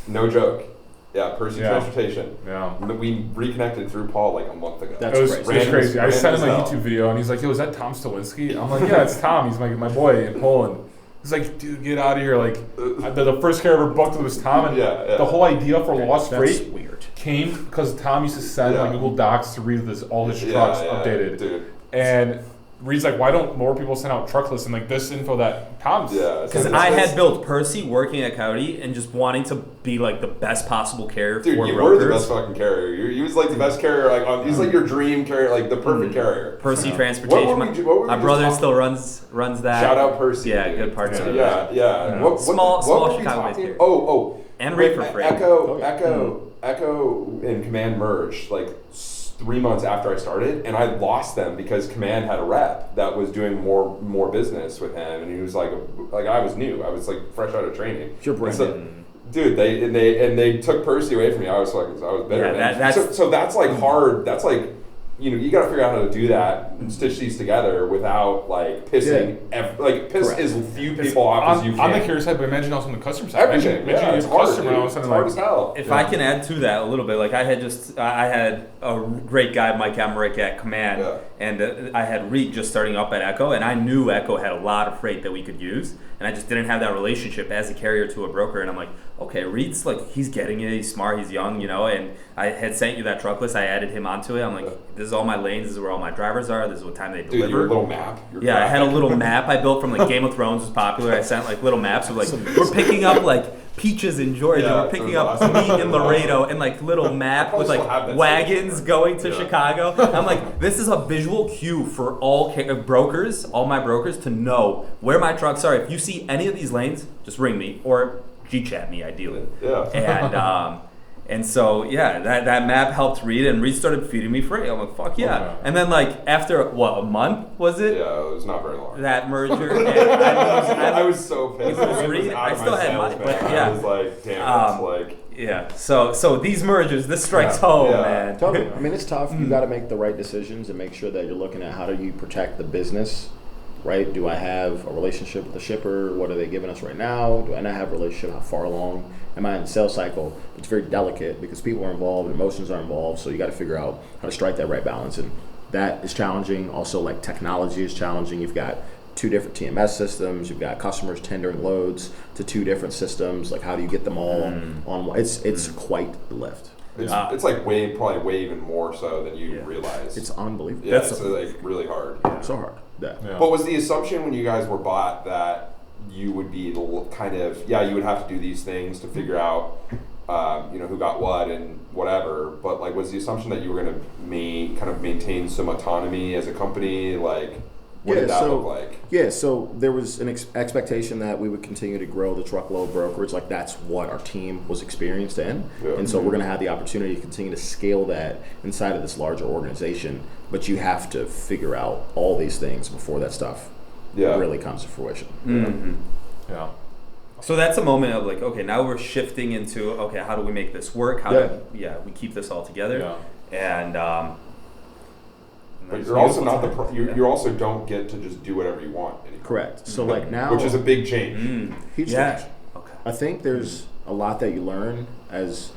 No joke. Yeah, Percy Transportation. Yeah. We reconnected through Paul like a month ago. It was crazy. I sent him a YouTube video, and he's like, "Yo, is that Tom Stawinski?" I'm like, "Yeah, it's Tom. He's my boy in Poland." He's like, "Dude, get out of here!" Like, the first carrier I ever booked was Tom, and the whole idea for Lost Freight came because Tom used to send like Google Docs to read all his trucks updated. Dude. And Reed's like, why don't more people send out truck lists and like this info that comes? Yeah, because I had built Percy working at Coyote and just wanting to be like the best possible carrier for brokers. Dude, you were the best fucking carrier. He was like the best carrier. Like he was like your dream carrier, like the perfect carrier. Percy Transportation. My brother still runs that. Shout out Percy. Yeah, good partner. Yeah. What small Chicago-based carrier. Oh. And rate for freight. Echo and Command merged like 3 months after I started, and I lost them because Command had a rep that was doing more business with him, and he was like I was new. I was like fresh out of training. You're brand. Dude, they took Percy away from me. I was bitter. Yeah, so that's like hard. That's like, you got to figure out how to do that and stitch these together without like pissing. Piss as few people off as you can. On the carrier side, but imagine also on the customer side. Everything. Imagine It's hard. It's hard as hell. If I can add to that a little bit, like I had a great guy, Mike Emmerich at Command, and I had Reed just starting up at Echo, and I knew Echo had a lot of freight that we could use, and I just didn't have that relationship as a carrier to a broker, and I'm like, okay, Reed's like, he's getting it, he's smart, he's young, and I had sent you that truck list, I added him onto it, I'm like, this is all my lanes, this is where all my drivers are, this is what time they deliver. Dude, your little map. I had a little map I built from like Game of Thrones was popular, I sent like little maps of like, we're picking up like peaches in Georgia, we're picking up meat in Laredo, and like little map with like wagons going to Chicago. I'm like, this is a visual cue for all brokers, all my brokers, to know where my trucks are. If you see any of these lanes, just ring me or G-chat me ideally. Yeah. And so that map helped Reed, and Reed started feeding me freight. I'm like, fuck yeah. Okay. And then like after a month was it? Yeah, it was not very long. That merger. And I was so pissed. I still had money, but yeah. I was like, damn, it's like. Yeah. So these mergers, this strikes home, man. Totally. I mean, it's tough. You got to make the right decisions and make sure that you're looking at how do you protect the business. Right? Do I have a relationship with the shipper? What are they giving us right now? Do I not have a relationship? How far along am I in the sales cycle? It's very delicate because people are involved, emotions are involved, so you got to figure out how to strike that right balance, and that is challenging. Also, like technology is challenging. You've got 2 different TMS systems. You've got customers tendering loads to 2 different systems. Like, how do you get them all on one? It's quite the lift. It's like probably way even more so than you realize. It's unbelievable. Yeah, it's like really hard. So hard. Yeah. But was the assumption when you guys were bought that you would be the kind of you would have to do these things to figure out who got what and whatever, but like was the assumption that you were going to kind of maintain some autonomy as a company? Like what did that look like? Yeah, so there was an expectation that we would continue to grow the truckload brokerage. Like that's what our team was experienced in. Yeah. And so we're going to have the opportunity to continue to scale that inside of this larger organization. But you have to figure out all these things before that stuff really comes to fruition. Mm-hmm. Yeah. So that's a moment of like, okay, now we're shifting into, okay, how do we make this work? How do we keep this all together? Yeah. And but you're also not you also don't get to just do whatever you want anymore. Correct. So like now, which is a big change. Huge change. Okay. I think there's a lot that you learn as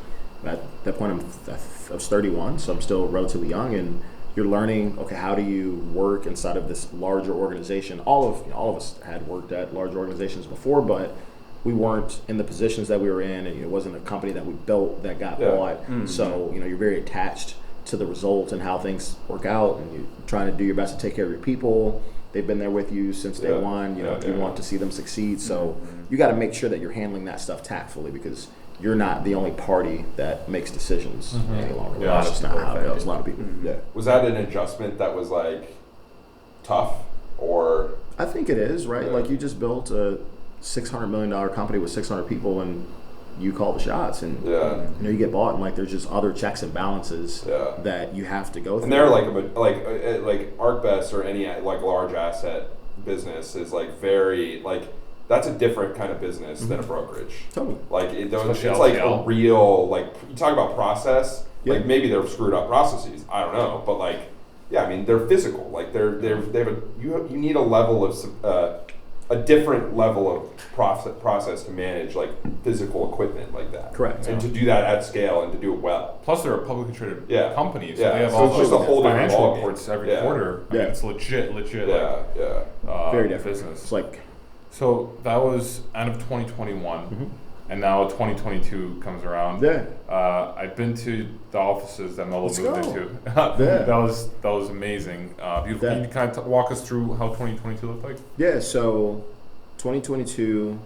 at that point I was 31, so I'm still relatively young, and you're learning, okay, how do you work inside of this larger organization? All of us had worked at larger organizations before, but we weren't in the positions that we were in, and it wasn't a company that we built that got bought. Mm-hmm. So you're very attached to the results and how things work out, and you're trying to do your best to take care of your people. They've been there with you since day one. You want to see them succeed. So you got to make sure that you're handling that stuff tactfully, because you're not the only party that makes decisions any longer. That's just not how it goes. A lot of people. Yeah. Was that an adjustment that was like tough, or? I think it is, right? Like you just built a $600 million company with 600 people, and you call the shots, and you get bought, and like there's just other checks and balances that you have to go through. And they're like ArcBest or any like large asset business is like very like. That's a different kind of business than a brokerage. Totally. Like it's like a real, like you talk about process. Like maybe they're screwed up processes. I don't know, but like I mean they're physical. Like they have you need a level of a different level of process to manage like physical equipment like that. Correct. And to do that at scale and to do it well. Plus they're a publicly traded company, so they have all those financial reports every quarter. I mean, it's legit. Very different business. It's like. So that was end of 2021. and now 2022 comes around. Yeah. I've been to the offices that MoLo moved into. Yeah. That was amazing. Beautiful. Can you kind of walk us through how 2022 looked like? Yeah. So 2022,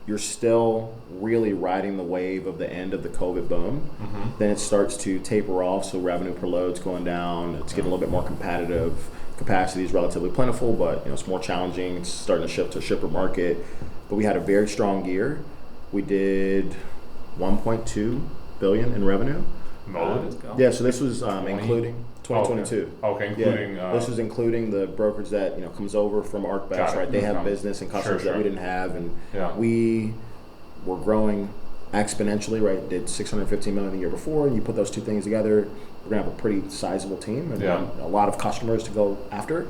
you're still really riding the wave of the end of the COVID boom. Mm-hmm. Then it starts to taper off, so revenue per load's going down. It's getting a little bit more competitive. Capacity is relatively plentiful, but it's more challenging. It's starting to shift to a shipper market. But we had a very strong year. We did 1.2 billion in revenue. Yeah, so this was including 2022. Okay, including. Yeah. This was including the brokerage that comes over from ArcBest, right? They have business and customers that we didn't have, and we were growing exponentially, right? Did 615 million the year before, and you put those two things together, we're gonna have a pretty sizable team and a lot of customers to go after.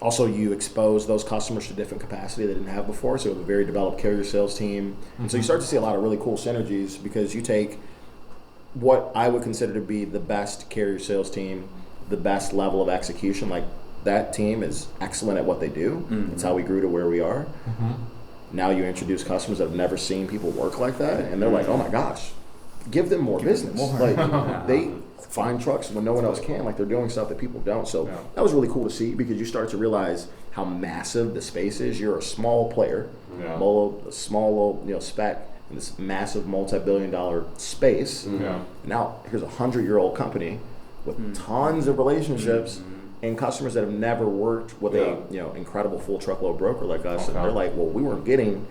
Also, you expose those customers to different capacity they didn't have before, so we have a very developed carrier sales team. And so you start to see a lot of really cool synergies because you take what I would consider to be the best carrier sales team, the best level of execution, like that team is excellent at what they do. That's how we grew to where we are. Now you introduce customers that have never seen people work like that, and they're like, oh my gosh, give them more business. Like they find trucks when no one else can, like they're doing stuff that people don't. So that was really cool to see because you start to realize how massive the space is. You're a small player, MoLo, a small little spec in this massive multi-billion-dollar space. Now here's a 100-year-old company with tons of relationships and customers that have never worked with a incredible full truckload broker like us, and they're like, well, we weren't getting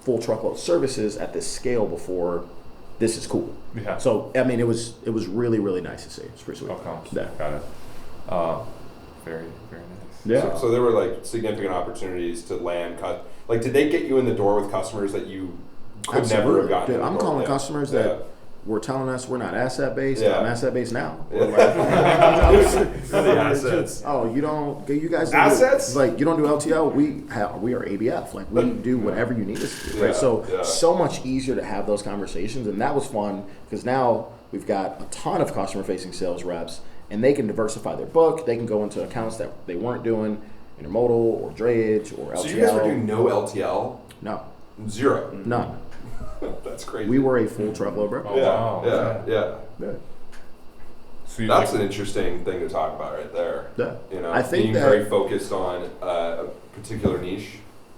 full truckload services at this scale before. This is cool. Yeah. So I mean, it was really, really nice to see. It's pretty sweet. Okay. Got it. Very, very nice. Yeah. So there were like significant opportunities to land. Like, did they get you in the door with customers that you could never have gotten? Dude, I'm calling customers that were telling us we're not asset based. I'm asset based now. The assets. Oh, you guys assets? Like you don't do LTL. We are ABF. Like we do whatever you need us to do. Right. So much easier to have those conversations, and that was fun because now we've got a ton of customer facing sales reps, and they can diversify their book. They can go into accounts that they weren't doing, intermodal or drayage or LTL. So you guys were doing no LTL? No. Zero. None. That's crazy. We were a full truckload broker. Yeah. So that's an interesting thing to talk about right there. Yeah. I think being very focused on a particular niche.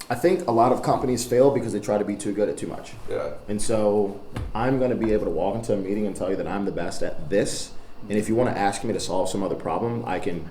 I think a lot of companies fail because they try to be too good at too much. Yeah. And so I'm going to be able to walk into a meeting and tell you that I'm the best at this. And if you want to ask me to solve some other problem, I can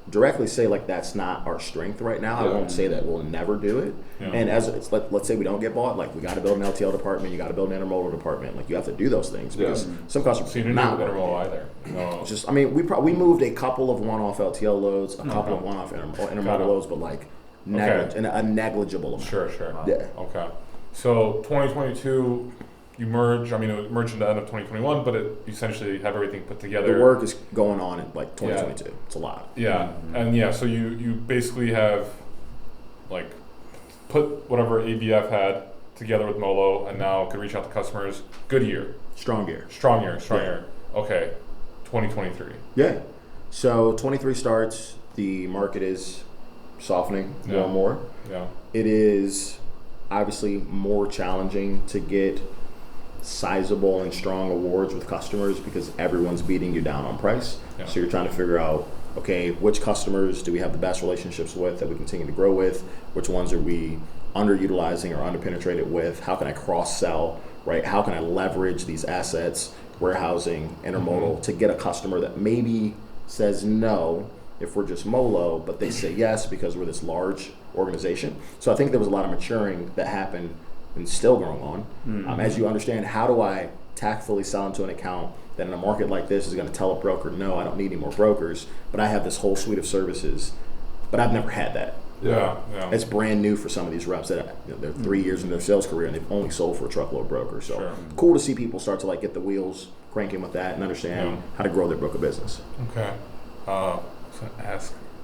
directly say like that's not our strength right now. I won't say that we'll never do it. And let's say we don't get bought, like we got to build an LTL department, you got to build an intermodal department. Like you have to do those things because some customers so you didn't not do intermodal either. No. Just we moved a couple of one-off LTL loads, a couple of one-off intermodal loads, but like a negligible amount. Sure. Yeah. Okay. So 2022. You merge. I mean, it merged in the end of 2021, but it essentially have everything put together. The work is going on in like 2022. It's a lot. Yeah, and so you basically have like put whatever ABF had together with MoLo, and now can reach out to customers. Good year. Strong year. Okay, 2023. Yeah. So 23 starts. The market is softening more and more. Yeah. It is obviously more challenging to get sizable and strong awards with customers because everyone's beating you down on price. So you're trying to figure out, okay, which customers do we have the best relationships with that we continue to grow with? Which ones are we underutilizing or underpenetrated with? How can I cross-sell, right? How can I leverage these assets, warehousing, intermodal, to get a customer that maybe says no if we're just MoLo, but they say yes because we're this large organization. So I think there was a lot of maturing that happened and still going on. As you understand, how do I tactfully sell into an account that in a market like this is going to tell a broker, no, I don't need any more brokers, but I have this whole suite of services, but I've never had that. Yeah. It's brand new for some of these reps that they're 3 years in their sales career and they've only sold for a truckload broker. So cool to see people start to like get the wheels cranking with that and understand how to grow their book of business. Okay.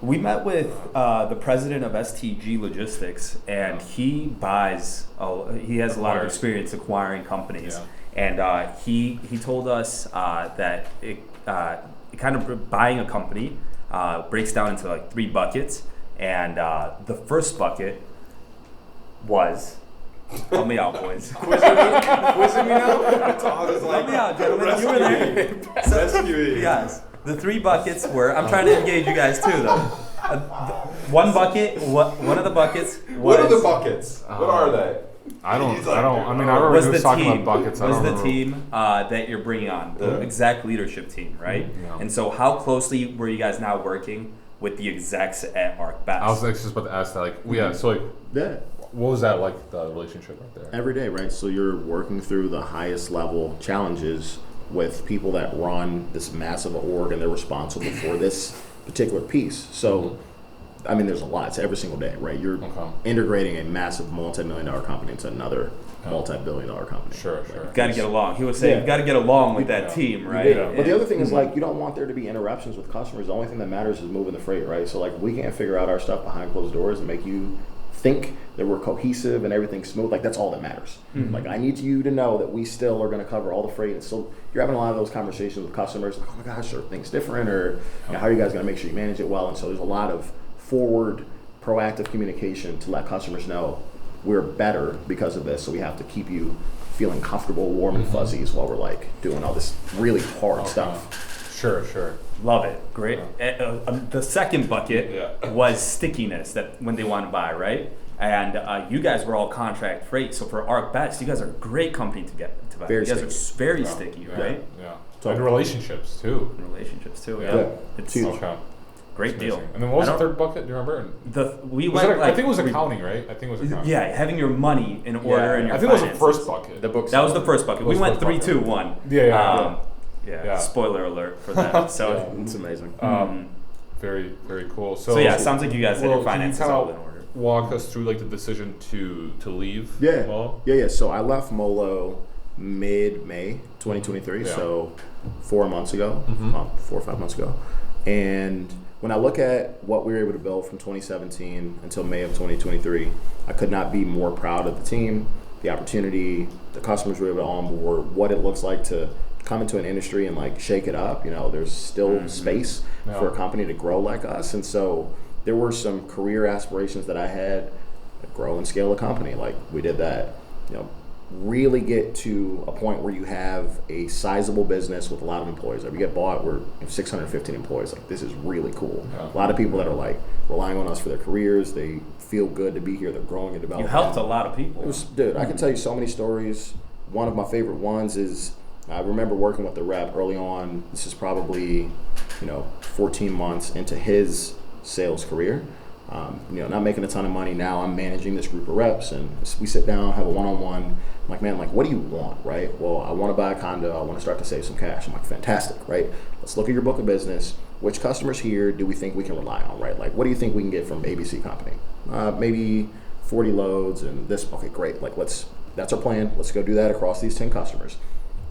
We met with the president of STG Logistics, and he has a lot of experience acquiring companies. And he told us that it kind of buying a company breaks down into like 3 buckets. And the first bucket was Help me out, boys. Quizzing me now? Tom is Help me out, gentlemen. You were there. Rescuing. Guys, the 3 buckets were. I'm trying to engage you guys too, though. One bucket. One of the buckets was. What are the buckets? What are they? I remember he was talking about buckets. Was the team that you're bringing on, the exec leadership team, right? Yeah. And so how closely were you guys now working with the execs at ArcBest? I was just about to ask that. Like, what was that like, the relationship right there? Every day, right? So you're working through the highest level challenges with people that run this massive org and they're responsible for this particular piece. So, I mean, there's a lot. It's every single day, right? You're integrating a massive multi-million-dollar company into another multi-billion-dollar company. Sure. You've got to get along. He was saying you've got to get along with that team, right? Yeah. But the other thing is, like, you don't want there to be interruptions with customers. The only thing that matters is moving the freight, right? So, like, we can't figure out our stuff behind closed doors and make you think that we're cohesive and everything's smooth. Like, that's all that matters. Like, I need you to know that we still are going to cover all the freight. And so you're having a lot of those conversations with customers, like, oh my gosh, are things different? Or how are you guys going to make sure you manage it well? And so there's a lot of forward, proactive communication to let customers know we're better because of this. So we have to keep you feeling comfortable, warm and fuzzies while we're like doing all this really hard stuff. Sure. Love it. Great. The second bucket was stickiness, that when they want to buy, right? And you guys were all contract freight. So for ArcBest, you guys are a great company to get to buy. Very you guys sticky. are very sticky, right? Yeah. And relationships too. It's huge. great deal. And then what was the third bucket? Do you remember? I think it was accounting, right? I think it was accounting. Yeah, having your money in order and your I think finances. it was the first bucket. That was the first bucket. We went 3, 2, 1. Yeah. Spoiler alert for that. So it's amazing. Very, very cool. So yeah, it sounds like you guys had your finances all in order. Walk us through like the decision to leave. Yeah. So I left MoLo mid-May 2023. So 4 months ago, 4 or 5 months ago, and when I look at what we were able to build from 2017 until May of 2023, I could not be more proud of the team, the opportunity, the customers we were able to onboard, what it looks like to come into an industry and like shake it up. You know, there's still space for a company to grow like us. And so there were some career aspirations that I had to grow and scale a company. Like we did that, you know, really get to a point where you have a sizable business with a lot of employees. Like we get bought, we're 615 employees. Like this is really cool. A lot of people that are like relying on us for their careers. They feel good to be here. They're growing and developing. You helped a lot of people. Dude, I can tell you so many stories. One of my favorite ones is I remember working with the rep early on. This is probably, 14 months into his sales career. Not making a ton of money. Now I'm managing this group of reps, and we sit down, have a one-on-one. I'm like, man, what do you want, right? Well, I want to buy a condo. I want to start to save some cash. I'm like, fantastic, right? Let's look at your book of business. Which customers here do we think we can rely on, right? Like, what do you think we can get from ABC company? Maybe 40 loads and this. Okay, great. That's our plan. Let's go do that across these 10 customers.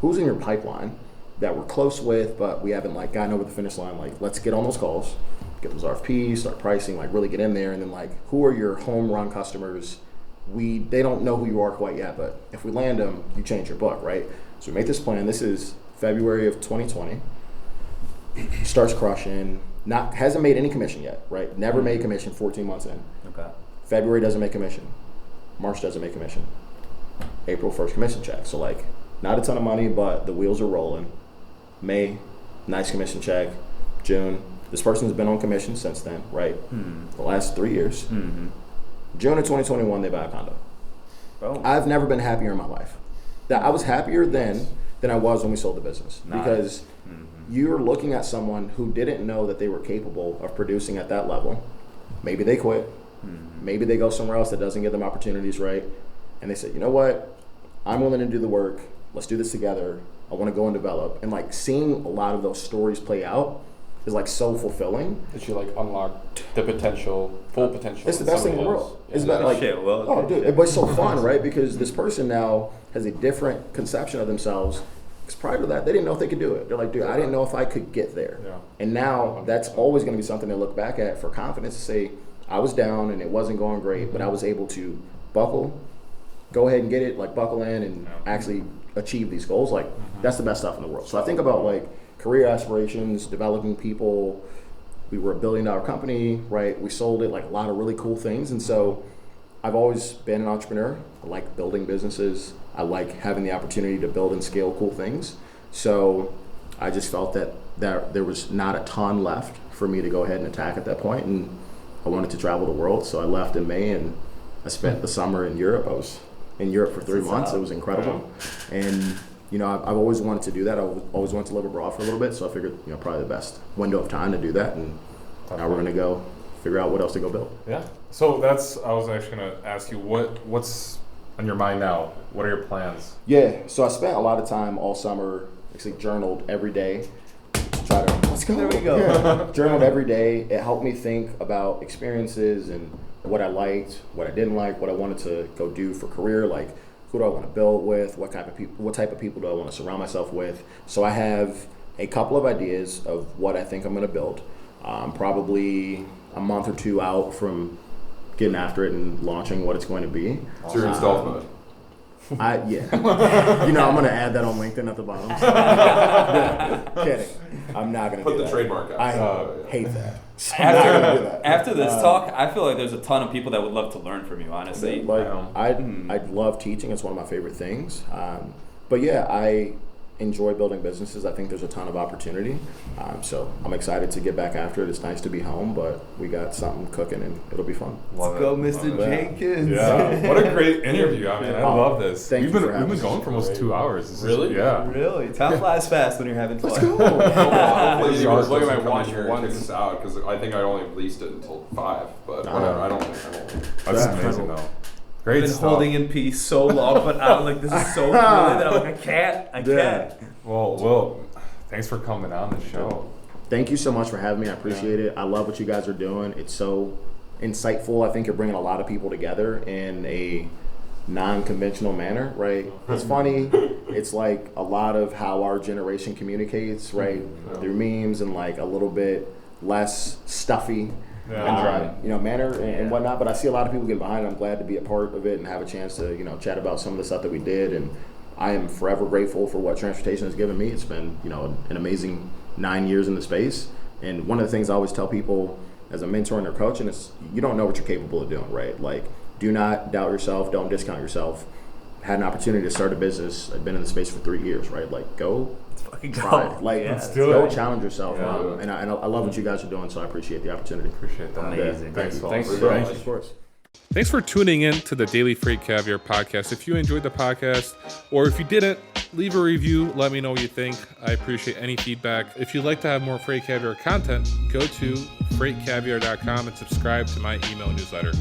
Who's in your pipeline that we're close with, but we haven't gotten over the finish line? Let's get on those calls, get those RFPs, start pricing, really get in there, and then who are your home run customers? They don't know who you are quite yet, but if we land them, you change your book, right? So we make this plan. This is February of 2020. Starts crushing. Hasn't made any commission yet, right? Never made commission 14 months in. Okay. February doesn't make commission. March doesn't make commission. April first commission check. So not a ton of money, but the wheels are rolling. May, nice commission check. June, this person's been on commission since then, right? The last 3 years. June of 2021, they buy a condo. Oh. I've never been happier in my life. I was happier then than I was when we sold the business. Nice. Because you're looking at someone who didn't know that they were capable of producing at that level. Maybe they quit. Maybe they go somewhere else that doesn't give them opportunities, right? And they said, you know what? I'm willing to do the work. Let's do this together. I want to go and develop. And seeing a lot of those stories play out is so fulfilling. That you unlock the potential, full potential. It's the best thing in the world. It's about but it's so fun, right? Because this person now has a different conception of themselves. Because prior to that, they didn't know if they could do it. They're like, dude, I didn't know if I could get there. Yeah. And now that's always going to be something to look back at for confidence to say, I was down and it wasn't going great, but I was able to buckle, go ahead and get it, buckle in and actually achieve these goals. That's the best stuff in the world. So I think about career aspirations, developing people. We were $1 billion company, right? We sold it, a lot of really cool things. And so I've always been an entrepreneur. I like building businesses. I like having the opportunity to build and scale cool things. So I just felt that there was not a ton left for me to go ahead and attack at that point, and I wanted to travel the world. So I left in May, and I spent the summer in Europe. I was in Europe for 3 months. It was incredible. And I've always wanted to do that. I always wanted to live abroad for a little bit, so I figured probably the best window of time to do that, and now we're gonna go figure out what else to go build. Yeah. So I was actually gonna ask you what's on your mind now. What are your plans? Yeah. So I spent a lot of time all summer, actually journaled every day. Let's go. There we go. Yeah. Journaled every day. It helped me think about experiences and what I liked, what I didn't like, what I wanted to go do for career, like who do I want to build with, what type of people do I want to surround myself with. So I have a couple of ideas of what I think I'm going to build. Probably a month or two out from getting after it and launching what it's going to be. So you're in stealth mode. Yeah. I'm going to add that on LinkedIn at the bottom. Kidding. I'm not going to put do the that. trademark out. I hate that. So I'm not gonna do that. After this talk, I feel like there's a ton of people that would love to learn from you, honestly. I'd love teaching. It's one of my favorite things. But yeah, I enjoy building businesses. I think there's a ton of opportunity. So I'm excited to get back after it. It's nice to be home, but we got something cooking and it'll be fun. Let's go, Mr. Jenkins. Yeah. What a great interview. I mean, I love this. We've been going for almost 2 hours. Really? Yeah. Really? Time flies fast when you're having fun. Let's go. Hopefully you guys Look at my come watch in here for and check this out, because I think I only leased it until 5, but whatever. I don't think. That's amazing though. Great I've been stuff. holding in peace so long, but I'm like, this is so cool that I'm like, I can't. Well, Will, thanks for coming on the show. Thank you so much for having me. I appreciate it. I love what you guys are doing. It's so insightful. I think you're bringing a lot of people together in a non-conventional manner, right? It's funny. It's like a lot of how our generation communicates, right? Through memes and like a little bit less stuffy, manner and whatnot. But I see a lot of people get behind it. I'm glad to be a part of it and have a chance to, chat about some of the stuff that we did. And I am forever grateful for what transportation has given me. It's been, an amazing 9 years in the space. And one of the things I always tell people as a mentor and their coach, and it's, you don't know what you're capable of doing, right? Like, do not doubt yourself. Don't discount yourself. Had an opportunity to start a business. I've been in the space for 3 years, right? Like, go try it. Like, go challenge yourself. Yeah. And I love what you guys are doing, so I appreciate the opportunity. Appreciate that. Amazing. Thanks, Will. Thanks. Of course. Thanks for tuning in to the Daily Freight Caviar Podcast. If you enjoyed the podcast, or if you didn't, leave a review. Let me know what you think. I appreciate any feedback. If you'd like to have more Freight Caviar content, go to freightcaviar.com and subscribe to my email newsletter.